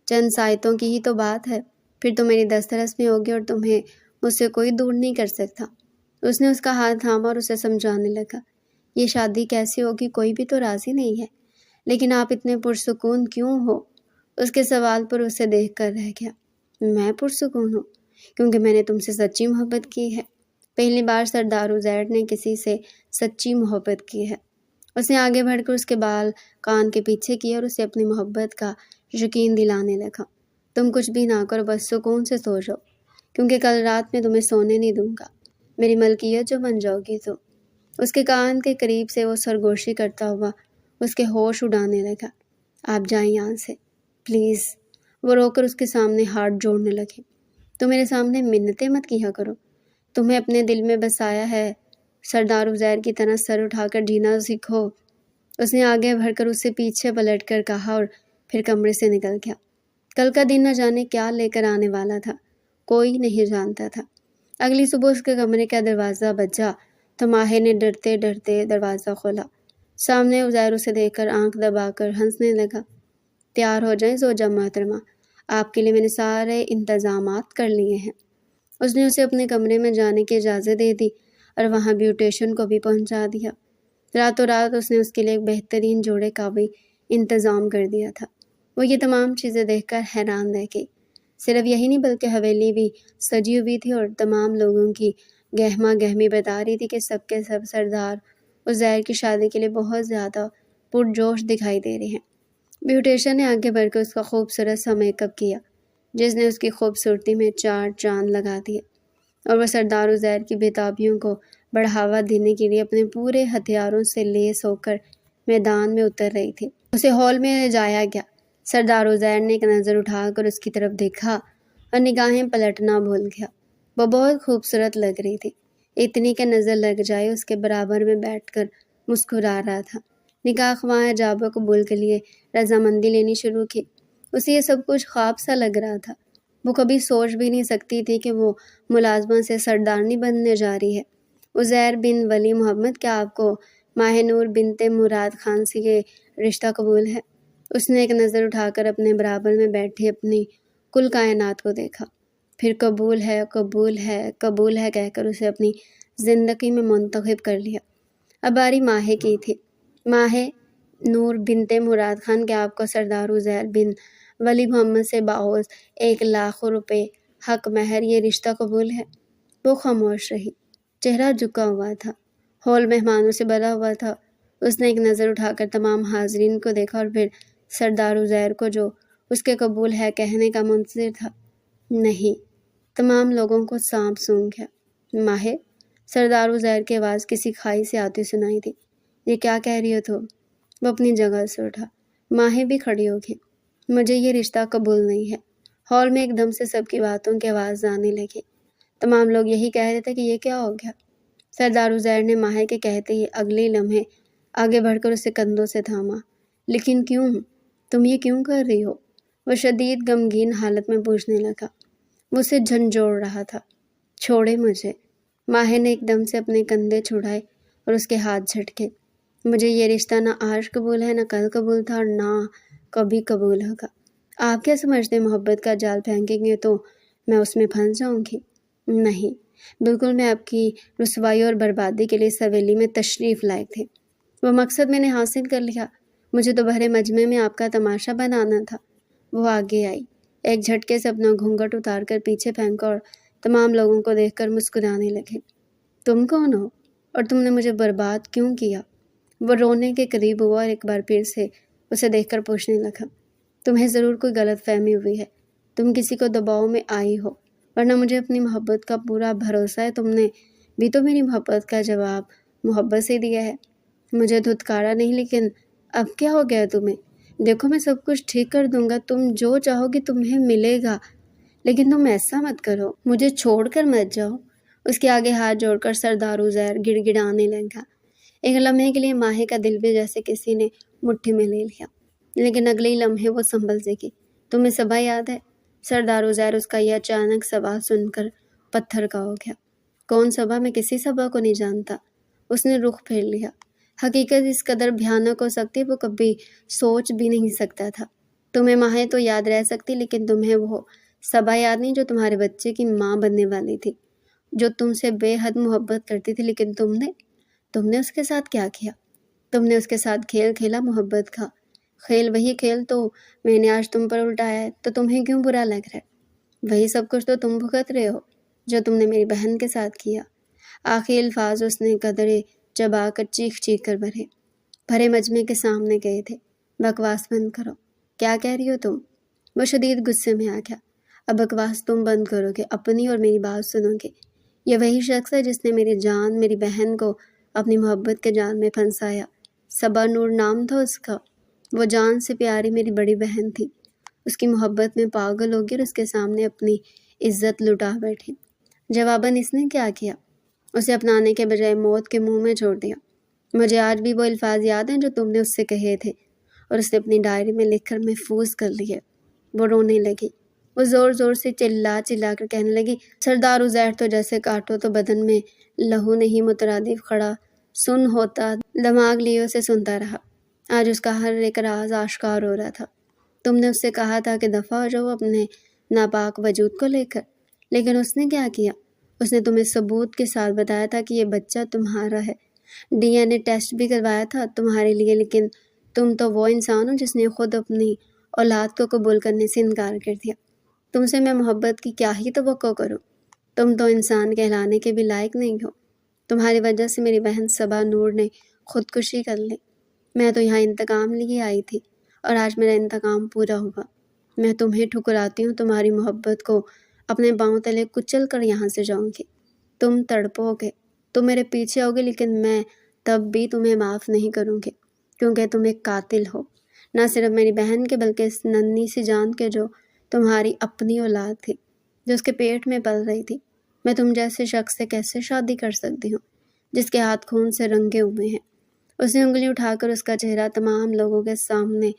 چند ساعتوں کی ہی تو بات ہے، پھر تو میری دسترس میں ہوگی اور تمہیں مجھ سے کوئی دور نہیں کر سکتا۔ اس نے اس کا ہاتھ تھاما اور اسے سمجھانے لگا، یہ شادی کیسی ہوگی؟ کوئی بھی تو راضی نہیں ہے، لیکن آپ اتنے پرسکون کیوں ہو؟ اس کے سوال پر اسے دیکھ کر رہ گیا۔ میں پرسکون ہوں کیونکہ میں نے تم سے سچی محبت کی ہے۔ پہلی بار سردار عزیر نے کسی سے سچی محبت کی ہے۔ اس نے آگے بڑھ کر اس کے بال کان کے پیچھے کیے اور اسے اپنی محبت کا یقین دلانے لگا۔ تم کچھ بھی نہ کرو، بس سکون سے سو جاؤ، کیونکہ کل رات میں تمہیں سونے نہیں دوں گا، میری ملکیت جو بن جاؤ گی تو۔ اس کے کان کے قریب سے وہ سرگوشی کرتا ہوا اس کے ہوش اڑانے لگا۔ آپ جائیں یہاں سے پلیز۔ وہ رو کر اس کے سامنے ہاتھ جوڑنے لگے۔ تو میرے سامنے منتیں مت کیا کرو، تمہیں اپنے دل میں بسایا ہے، سردار عزیر کی طرح سر اٹھا کر جینا سیکھو۔ اس نے آگے بڑھ کر اسے پیچھے پلٹ کر کہا اور پھر کمرے سے نکل گیا۔ کل کا دن نہ جانے کیا لے کر آنے والا تھا، کوئی نہیں جانتا تھا۔ اگلی صبح اس کے کمرے کا دروازہ بجا تو ماہر نے ڈرتے ڈرتے دروازہ کھولا۔ سامنے عزیر اسے دیکھ کر آنکھ دبا کر ہنسنے لگا۔ تیار ہو جائیں زوجہ محترمہ، آپ کے لیے میں نے سارے انتظامات کر لیے ہیں۔ اس نے اسے اپنے کمرے میں جانے کی اجازت دے دی اور وہاں بیوٹیشن کو بھی پہنچا دیا۔ راتوں رات اس نے اس کے لیے ایک بہترین جوڑے کا بھی انتظام کر دیا تھا۔ وہ یہ تمام چیزیں دیکھ کر حیران رہ گئی۔ صرف یہی نہیں بلکہ حویلی بھی سجی ہوئی تھی اور تمام لوگوں کی گہما گہمی بتا رہی تھی کہ سب کے سب سردار عزیر کی شادی کے لیے بہت زیادہ پرجوش دکھائی دے رہے ہیں۔ بیوٹیشن نے آگے بڑھ کر اس کا خوبصورت سا میک اپ کیا، جس نے اس کی خوبصورتی میں 4 چاند لگا دیے، اور وہ سردار عزیر کی بےتابیوں کو بڑھاوا دینے کے لیے اپنے پورے ہتھیاروں سے لیس ہو کر میدان میں اتر رہی تھی۔ اسے ہال میں لے جایا گیا۔ سردار عزیر نے ایک نظر اٹھا کر اس کی طرف دیکھا اور نگاہیں پلٹنا بھول گیا۔ وہ بہت خوبصورت لگ رہی تھی، اتنی کہ نظر لگ جائے اس کے برابر میں بیٹھ کر مسکرا رہا تھا۔ نکاح خواہ جاب قبول کے لیے رضامندی لینی شروع کی۔ اسے یہ سب کچھ خواب سا لگ رہا تھا۔ وہ کبھی سوچ بھی نہیں سکتی تھی کہ وہ ملازمہ سے سردارنی بننے جا رہی ہے۔ عزیر بن ولی محمد، کیا آپ کو ماہ نور بنت مراد خان سے یہ رشتہ قبول ہے؟ اس نے ایک نظر اٹھا کر اپنے برابر میں بیٹھی اپنی کل کائنات کو دیکھا، پھر قبول ہے قبول ہے قبول ہے کہہ کر اسے اپنی زندگی میں منتخب کر لیا۔ اب باری ماہے کی تھی۔ ماہے نور بنت مراد خان، کیا آپ کو سردار عزیر بن ولی محمد سے باعث 1,00,000 روپے حق مہر یہ رشتہ قبول ہے؟ وہ خاموش رہی، چہرہ جھکا ہوا تھا۔ ہال مہمانوں سے بھرا ہوا تھا۔ اس نے ایک نظر اٹھا کر تمام حاضرین کو دیکھا اور پھر سردار عزیر کو، جو اس کے قبول ہے کہنے کا منتظر تھا۔ نہیں، تمام لوگوں کو سانپ سونگھ گیا۔ ماہر، سردار عزیر کی آواز کسی کھائی سے آتی سنائی دی۔ یہ کیا کہہ رہی ہو تم؟ وہ اپنی جگہ سے اٹھا۔ ماہر بھی کھڑی ہو گئی۔ مجھے یہ رشتہ قبول نہیں ہے۔ ہال میں ایک دم سے سب کی باتوں کی آواز آنے لگی۔ تمام لوگ یہی کہہ رہے تھے کہ یہ کیا ہو گیا۔ سردار عزیر نے ماہر کے کہتے ہی اگلے لمحے آگے بڑھ کر اسے کندھوں سے تھاما۔ لیکن کیوں؟ تم یہ کیوں کر رہی ہو؟ وہ شدید غمگین حالت میں پوچھنے لگا۔ وہ اسے جھنجھوڑ رہا تھا۔ چھوڑے مجھے۔ ماہر نے ایک دم سے اپنے کندھے چھڑائے اور اس کے ہاتھ جھٹکے۔ مجھے یہ رشتہ نہ آج قبول ہے، نہ کل قبول تھا اور نہ کبھی قبول ہوگا۔ آپ کیا سمجھتے ہیں محبت کا جال پھینکیں گے تو میں اس میں پھنس جاؤں گی؟ نہیں، بالکل، میں آپ کی رسوائی اور بربادی کے لیے اس حویلی میں تشریف لائے تھے۔ وہ مقصد میں نے حاصل کر لیا، مجھے تو بھرے مجمع میں آپ کا تماشا بنانا تھا۔ وہ آگے آئی، ایک جھٹکے سے اپنا گھونگھٹ اتار کر پیچھے پھینکا اور تمام لوگوں کو دیکھ کر مسکرانے لگے۔ تم کون ہو اور تم نے مجھے برباد کیوں کیا؟ وہ رونے کے قریب ہوا اور ایک بار پھر سے اسے دیکھ کر پوچھنے لگا۔ تمہیں ضرور کوئی غلط فہمی ہوئی ہے، تم کسی کو دباؤ میں آئی ہو، ورنہ مجھے اپنی محبت کا پورا بھروسہ ہے۔ تم نے بھی تو میری محبت کا جواب محبت سے دیا ہے، مجھے دھتکارا نہیں۔ لیکن اب کیا ہو گیا تمہیں؟ دیکھو، میں سب کچھ ٹھیک کر دوں گا، تم جو چاہو گی تمہیں ملے گا، لیکن تم ایسا مت کرو، مجھے چھوڑ کر مت جاؤ۔ اس کے آگے ہاتھ جوڑ کر سردار عزیر گڑ گڑانے لگا۔ ایک لمحے کے لیے ماہر کا دل بھی جیسے کسی نے مٹھی میں لے لیا، لیکن اگلے ہی لمحے وہ سنبھل سکی۔ تمہیں صبا یاد ہے؟ سردار عزیر اس کا یہ اچانک سوال سن کر پتھر کا ہو گیا۔ کون صبا؟ میں کسی صبا کو نہیں جانتا۔ اس نے رخ پھیر لیا۔ حقیقت اس قدر بھیانک ہو سکتی وہ کبھی سوچ بھی نہیں سکتا تھا۔ تمہیں ماہر تو یاد رہ سکتی، لیکن تمہیں وہ صبا یاد نہیں جو تمہارے بچے کی ماں بننے والی تھی، جو تم سے بے حد محبت کرتی تھی۔ لیکن تم نے اس کے ساتھ کیا کیا؟ تم نے اس کے ساتھ کھیل کھیلا، محبت کا کھیل۔ وہی کھیل تو میں نے آج تم پر الٹایا ہے، تو تمہیں کیوں برا لگ رہا ہے؟ وہی سب کچھ تو تم بھگت رہے ہو جو تم نے میری بہن کے ساتھ کیا۔ آخری الفاظ اس نے قدرے چبا کر چیخ چیخ کر بھرے۔ بھرے مجمع کے سامنے گئے تھے۔ بکواس بند کرو، کیا کہہ رہی ہو تم؟ وہ شدید غصے میں آ گیا۔ اب بکواس تم بند کرو گے، اپنی اور میری بات سنو گے۔ یہ وہی شخص ہے جس نے میری جان، میری بہن کو اپنی محبت کے جال میں پھنسایا۔ صبا نور نام تھا اس کا۔ وہ جان سے پیاری میری بڑی بہن تھی۔ اس کی محبت میں پاگل ہو گئی اور اس کے سامنے اپنی عزت لٹا بیٹھی۔ جواباً اس نے کیا کیا؟ اسے اپنانے کے بجائے موت کے منہ میں چھوڑ دیا۔ مجھے آج بھی وہ الفاظ یاد ہیں جو تم نے اس سے کہے تھے، اور اس نے اپنی ڈائری میں لکھ کر محفوظ کر لیے۔ وہ رونے لگی۔ وہ زور زور سے چلا چلا کر کہنے لگی، سردار عزیر تو جیسے کاٹو تو بدن میں لہو نہیں مترادف کھڑا سن ہوتا، دماغ لیے اسے سنتا رہا۔ آج اس کا ہر ایک راز آشکار ہو رہا تھا۔ تم نے اس سے کہا تھا کہ دفع ہو جاؤ اپنے ناپاک وجود کو لے کر، لیکن اس نے کیا کیا؟ اس نے تمہیں ثبوت کے ساتھ بتایا تھا کہ یہ بچہ تمہارا ہے، DNA ٹیسٹ بھی کروایا تھا تمہارے لیے، لیکن تم تو وہ انسان ہو جس نے خود اپنی اولاد کو قبول کرنے سے انکار کر دیا۔ تم سے میں محبت کی کیا ہی توقع کروں؟ تم تو انسان کہلانے کے بھی لائق نہیں ہو۔ تمہاری وجہ سے میری بہن صبا نور نے خودکشی کر لی۔ میں تو یہاں انتقام لیے آئی تھی، اور آج میرا انتقام پورا ہوا۔ میں تمہیں ٹھکراتی ہوں، تمہاری محبت کو اپنے پاؤں تلے کچل کر یہاں سے جاؤں گی۔ تم تڑپو گے، تم میرے پیچھے ہوگے، لیکن میں تب بھی تمہیں معاف نہیں کروں گی، کیونکہ تم ایک قاتل ہو، نہ صرف میری بہن کے بلکہ اس ننھی سی جان کے جو تمہاری اپنی اولاد تھی، جو اس کے پیٹ میں پل رہی تھی۔ میں تم جیسے شخص سے کیسے شادی کر سکتی ہوں جس کے ہاتھ خون سے رنگے ہوئے ہیں؟ اس نے انگلی اٹھا کر اس کا چہرہ تمام لوگوں کے سامنے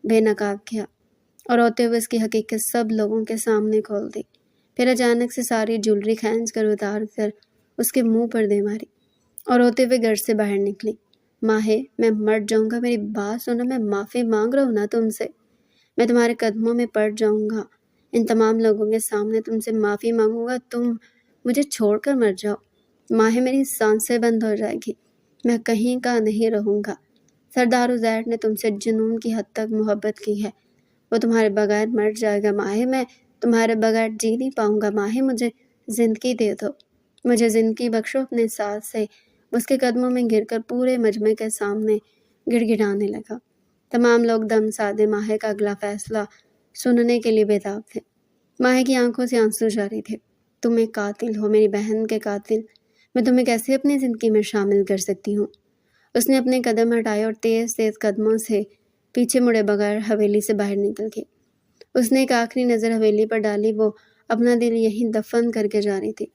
بے نقاب کیا اور روتے ہوئے اس کی حقیقت سب لوگوں کے سامنے کھول دی۔ پھر اچانک سے ساری جولری کھینچ کر اتار کر اس کے منہ پر دے ماری اور روتے ہوئے گھر سے باہر نکلی۔ ماہے، میں مر جاؤں گا، میری بات سنو، میں معافی مانگ رہا ہوں نا تم سے۔ میں تمہارے قدموں میں پڑ جاؤں گا، ان تمام لوگوں کے سامنے تم سے معافی مانگوں گا، تم مجھے چھوڑ کر مر جاؤ۔ ماہے، میری سانسیں بند ہو جائے گی، میں کہیں کا نہیں رہوں گا۔ سردار عزیر نے تم سے جنون کی حد تک محبت کی ہے، وہ تمہارے بغیر مر جائے گا۔ ماہے، میں تمہارے بغیر جی نہیں پاؤں گا۔ ماہے، مجھے زندگی دے دو، مجھے زندگی بخشو۔ اپنے ساتھ سے اس کے قدموں میں گر کر پورے مجمع کے سامنے گڑ گڑانے لگا۔ تمام لوگ دم سادے ماہے کا اگلا فیصلہ سننے کے لیے بیتاب تھے۔ ماہے کی آنکھوں سے آنسو جاری تھے۔ تم ایک قاتل ہو، میری بہن کے قاتل۔ میں تمہیں کیسے اپنی زندگی میں شامل کر سکتی ہوں؟ اس نے اپنے قدم ہٹائے اور تیز تیز قدموں سے پیچھے مڑے بغیر حویلی سے باہر نکل گئی۔ اس نے ایک آخری نظر حویلی پر ڈالی، وہ اپنا دل یہیں دفن کر کے جا رہی تھی۔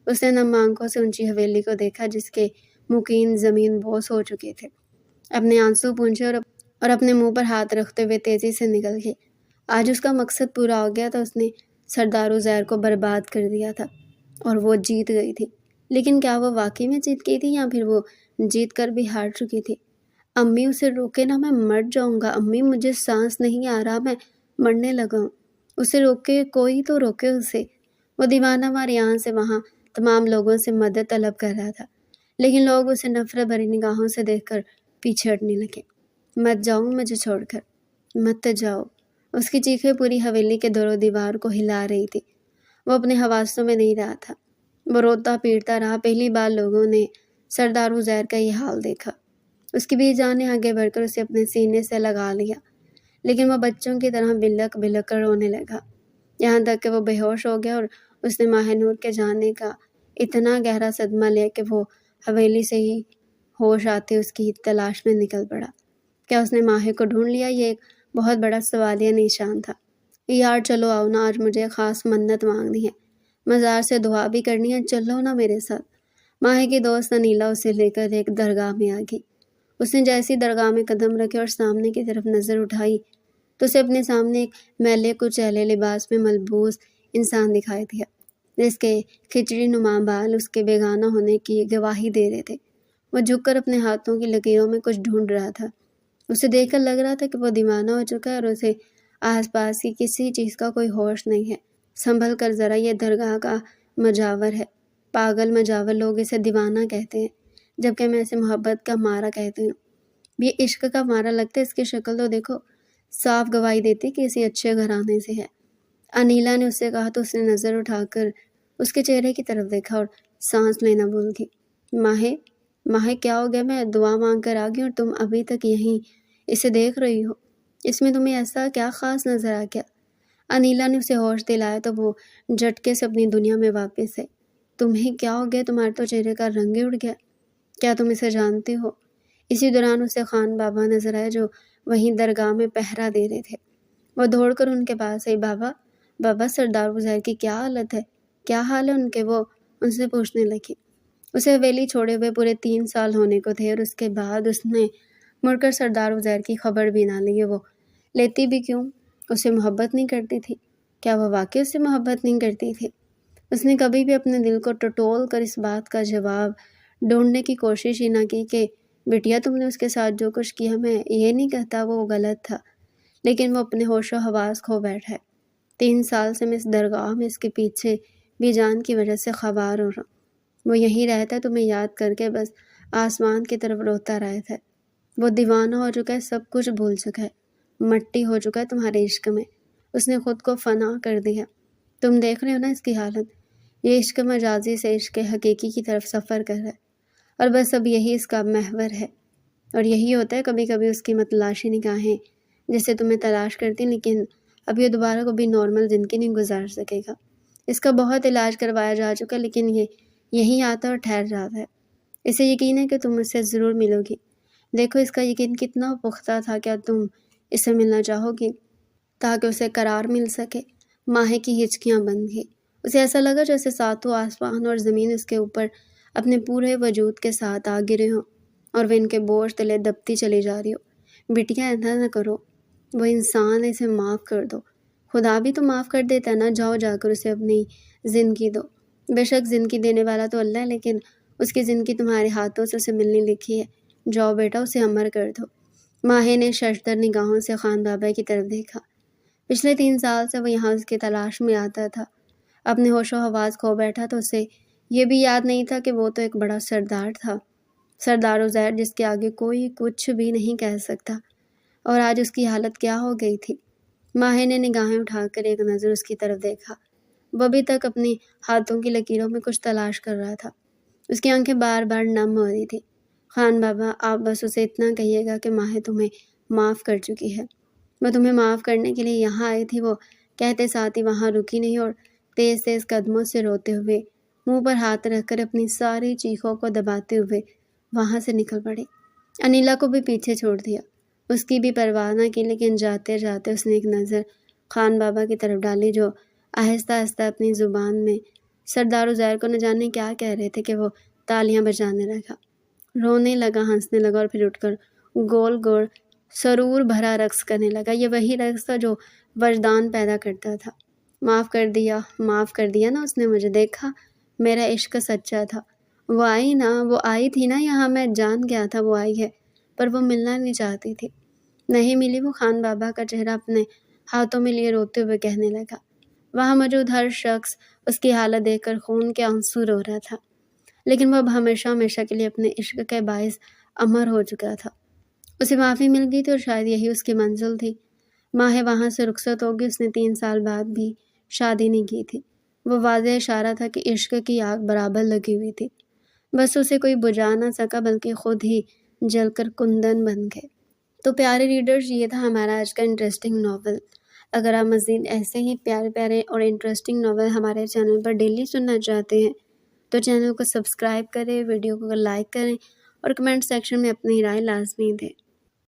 اس نے نم آنکھوں سے اونچی حویلی کو دیکھا جس کے مقیم زمین بوس ہو چکے تھے۔ اپنے آنسو پونچھے اور اپنے منہ پر ہاتھ رکھتے ہوئے تیزی سے نکل گئی۔ آج اس کا مقصد پورا ہو گیا تھا۔ اس نے سردار عزیر کو برباد کر دیا تھا اور وہ جیت گئی تھی۔ لیکن کیا وہ واقعی میں جیت گئی تھی یا پھر وہ جیت کر بھی ہار چکی تھی؟ امی، اسے روکے نا، میں مر جاؤں گا۔ امی، مجھے سانس نہیں آ رہا، میں مرنے لگا ہوں۔ اسے روکے، کوئی تو روکے اسے۔ وہ دیوانہ وار یہاں سے وہاں تمام لوگوں سے مدد طلب کر رہا تھا، لیکن لوگ اسے نفرت بھری نگاہوں سے دیکھ کر پیچھے ہٹنے لگے۔ مت جاؤ مجھے چھوڑ کر، مت جاؤ۔ اس کی چیخیں پوری حویلی کے دور و دیوار کو ہلا رہی تھی۔ وہ اپنے حواسوں میں نہیں رہا تھا۔ وہ روتا پیٹتا رہا۔ پہلی بار لوگوں نے سردار عزیر کا یہ حال دیکھا۔ اس کی بیوی جان نے آگے بڑھ کر اسے اپنے سینے سے لگا لیا، لیکن وہ بچوں کی طرح بلک بلک کر رونے لگا، یہاں تک کہ وہ بے ہوش ہو گیا، اور اس نے ماہ نور کے جانے کا اتنا گہرا صدمہ لیا کہ وہ حویلی سے ہی ہوش آتے اس کی تلاش میں نکل پڑا۔ کیا اس نے ماہے کو ڈھونڈ لیا؟ یہ ایک بہت بڑا سوالیہ نشان تھا۔ یار چلو آؤ نا، آج مجھے خاص منت مانگنی ہے، مزار سے دعا بھی کرنی ہے، چلو نا میرے ساتھ۔ ماہے کی دوست انیلا اسے لے کر ایک درگاہ میں آ گئی۔ اس نے جیسی درگاہ میں قدم رکھے اور سامنے کی طرف نظر اٹھائی تو اسے اپنے سامنے ایک میلے کچیلے لباس میں ملبوس انسان دکھائی دیا، جس کے کھچڑی نما بال اس کے بیگانہ ہونے کی گواہی دے رہے تھے۔ وہ جھک کر اپنے ہاتھوں کی لکیروں میں کچھ ڈھونڈ رہا تھا۔ اسے دیکھ کر لگ رہا تھا کہ وہ دیوانہ ہو چکا ہے اور اسے آس پاس کی کسی چیز کا کوئی ہوش نہیں ہے۔ سنبھل کر ذرا، یہ درگاہ کا مجاور ہے، پاگل مجاور، لوگ اسے دیوانہ کہتے ہیں، جبکہ میں اسے محبت کا مارا کہتی ہوں۔ یہ عشق کا مارا لگتا ہے، اس کی شکل تو دیکھو، صاف گواہی دیتی کہ کسی اچھے گھرانے سے ہے۔ انیلا نے اس سے کہا تو اس نے نظر اٹھا کر اس کے چہرے کی طرف دیکھا اور سانس لینا بھول گئی۔ ماہے، ماہی کیا ہو گیا؟ میں دعا مانگ کر آ گئی اور تم ابھی تک یہیں اسے دیکھ رہی ہو؟ اس میں تمہیں ایسا کیا خاص نظر آ گیا؟ انیلا نے اسے ہوش دلایا تو وہ جھٹکے سے اپنی دنیا میں واپس ہے۔ تمہیں کیا ہو گیا؟ تمہارے تو چہرے کا رنگ ہی اڑ گیا۔ کیا تم اسے جانتے ہو؟ اسی دوران اسے خان بابا نظر آئے جو وہیں درگاہ میں پہرا دے رہے تھے۔ وہ دوڑ کر ان کے پاس آئی۔ بابا سردار ابوظہیر کی کیا حالت ہے؟ کیا حال ہے ان کے؟ وہ ان سے پوچھنے لگی۔ اسے حویلی چھوڑے ہوئے پورے 3 سال ہونے کو تھے اور اس کے بعد اس نے مڑ کر سردار ابوظہیر کی خبر بھی نہ لی۔ وہ لیتی بھی کیوں؟ اسے محبت نہیں کرتی تھی؟ کیا وہ واقعی اس سے محبت نہیں کرتی تھی؟ اس نے کبھی بھی اپنے دل کو ٹٹول کر اس بات کا جواب ڈھونڈنے کی کوشش ہی نہ کی کہ بیٹیا تم نے اس کے ساتھ جو کچھ کیا، میں یہ نہیں کہتا وہ غلط تھا، لیکن وہ اپنے ہوش و حواس کھو بیٹھا ہے۔ 3 سال سے میں اس درگاہ میں اس کے پیچھے بھی جان کی وجہ سے خوار ہو رہا ہوں۔ وہ یہیں رہتا ہے تمہیں یاد کر کے بس آسمان کی طرف روتا رہتا ہے۔ وہ دیوانہ ہو چکا ہے، سب کچھ بھول چکا ہے، مٹی ہو چکا ہے تمہارے عشق میں۔ اس نے خود کو فنا کر دیا۔ تم دیکھ رہے ہو نا اس کی حالت؟ یہ عشق مجازی سے عشق حقیقی کی طرف سفر کر رہا ہے، اور بس اب یہی اس کا محور ہے۔ اور یہی ہوتا ہے کبھی کبھی اس کی متلاشی نگاہیں جسے تمہیں تلاش کرتی، لیکن اب یہ دوبارہ کبھی نارمل زندگی نہیں گزار سکے گا۔ اس کا بہت علاج کروایا جا چکا، لیکن یہ یہیں آتا اور ٹھہر جاتا ہے۔ اسے یقین ہے کہ تم اس سے ضرور ملو گی۔ دیکھو اس کا یقین کتنا پختہ تھا، کیا تم اس سے ملنا چاہو گی تاکہ اسے قرار مل سکے؟ ماہی کی ہچکیاں بند گئی۔ اسے ایسا لگا جیسے ساتوں آسمان اور زمین اس کے اوپر اپنے پورے وجود کے ساتھ آ گرے ہوں اور وہ ان کے بوجھ تلے دبتی چلی جا رہی ہو۔ بیٹیا ایسا نہ کرو، وہ انسان ہے، اسے معاف کر دو۔ خدا بھی تو معاف کر دیتا ہے نا، جاؤ جا کر اسے اپنی زندگی دو۔ بے شک زندگی دینے والا تو اللہ ہے، لیکن اس کی زندگی تمہارے ہاتھوں سے اسے ملنے لکھی ہے۔ جاؤ بیٹا اسے امر کر دو۔ ماہی نے ششدر نگاہوں سے خان بابا کی طرف دیکھا۔ پچھلے 3 سال سے وہ یہاں اس کی تلاش میں آتا تھا، اپنے ہوش و حواس کھو بیٹھا تو اسے یہ بھی یاد نہیں تھا کہ وہ تو ایک بڑا سردار تھا، سردار ابوظہیر جس کے آگے کوئی کچھ بھی نہیں کہہ سکتا۔ اور آج اس کی حالت کیا ہو گئی تھی؟ ماہی نے نگاہیں اٹھا کر ایک نظر اس کی طرف دیکھا۔ وہ ابھی تک اپنی ہاتھوں کی لکیروں میں کچھ تلاش کر رہا تھا۔ اس کی آنکھیں بار بار نم ہو رہی تھی۔ خان بابا آپ بس اسے اتنا کہیے گا کہ ماہی تمہیں معاف کر چکی ہے، وہ تمہیں معاف کرنے کے لیے یہاں آئی تھی۔ وہ کہتے ساتھ ہی وہاں رکی نہیں اور تیز تیز قدموں سے روتے ہوئے منہ پر ہاتھ رکھ کر اپنی ساری چیخوں کو دباتے ہوئے وہاں سے نکل پڑی۔ انیلا کو بھی پیچھے چھوڑ دیا، اس کی بھی پرواہ نہ کی، لیکن جاتے جاتے اس نے ایک نظر خان بابا کی طرف ڈالی جو آہستہ آہستہ اپنی زبان میں سردار ابوظہیر کو نہ جانے کیا کہہ رہے تھے کہ وہ تالیاں بجانے لگا، رونے لگا، ہنسنے لگا اور پھر اٹھ کر گول گول سرور بھرا رقص کرنے لگا۔ یہ وہی رقص تھا جو وجدان پیدا کرتا تھا۔ معاف کر دیا نا اس نے مجھے، دیکھا میرا عشق سچا تھا۔ وہ آئی تھی نا یہاں، میں جان گیا تھا وہ آئی ہے، پر وہ ملنا نہیں چاہتی تھی، نہیں ملی وہ۔ خان بابا کا چہرہ اپنے ہاتھوں میں لیے روتے ہوئے کہنے لگا۔ وہاں موجود ہر شخص اس کی حالت دیکھ کر خون کے آنسو رو رہا تھا، لیکن وہ اب ہمیشہ ہمیشہ کے لیے اپنے عشق کے باعث امر ہو چکا تھا۔ اسے معافی مل گئی تھی اور شاید یہی اس کی منزل تھی۔ ماہی وہاں سے رخصت ہوگی، اس نے 3 سال بعد بھی شادی نہیں کی تھی۔ وہ واضح اشارہ تھا کہ عشق کی آگ برابر لگی ہوئی تھی، بس اسے کوئی بجھا نہ سکا بلکہ خود ہی جل کر کندن بن گئے۔ تو پیارے ریڈرز، یہ تھا ہمارا آج کا انٹرسٹنگ ناول۔ اگر آپ مزید ایسے ہی پیارے پیارے اور انٹرسٹنگ ناول ہمارے چینل پر ڈیلی سننا چاہتے ہیں تو چینل کو سبسکرائب کریں، ویڈیو کو لائک کریں اور کمنٹ سیکشن میں اپنی رائے لازمی دیں۔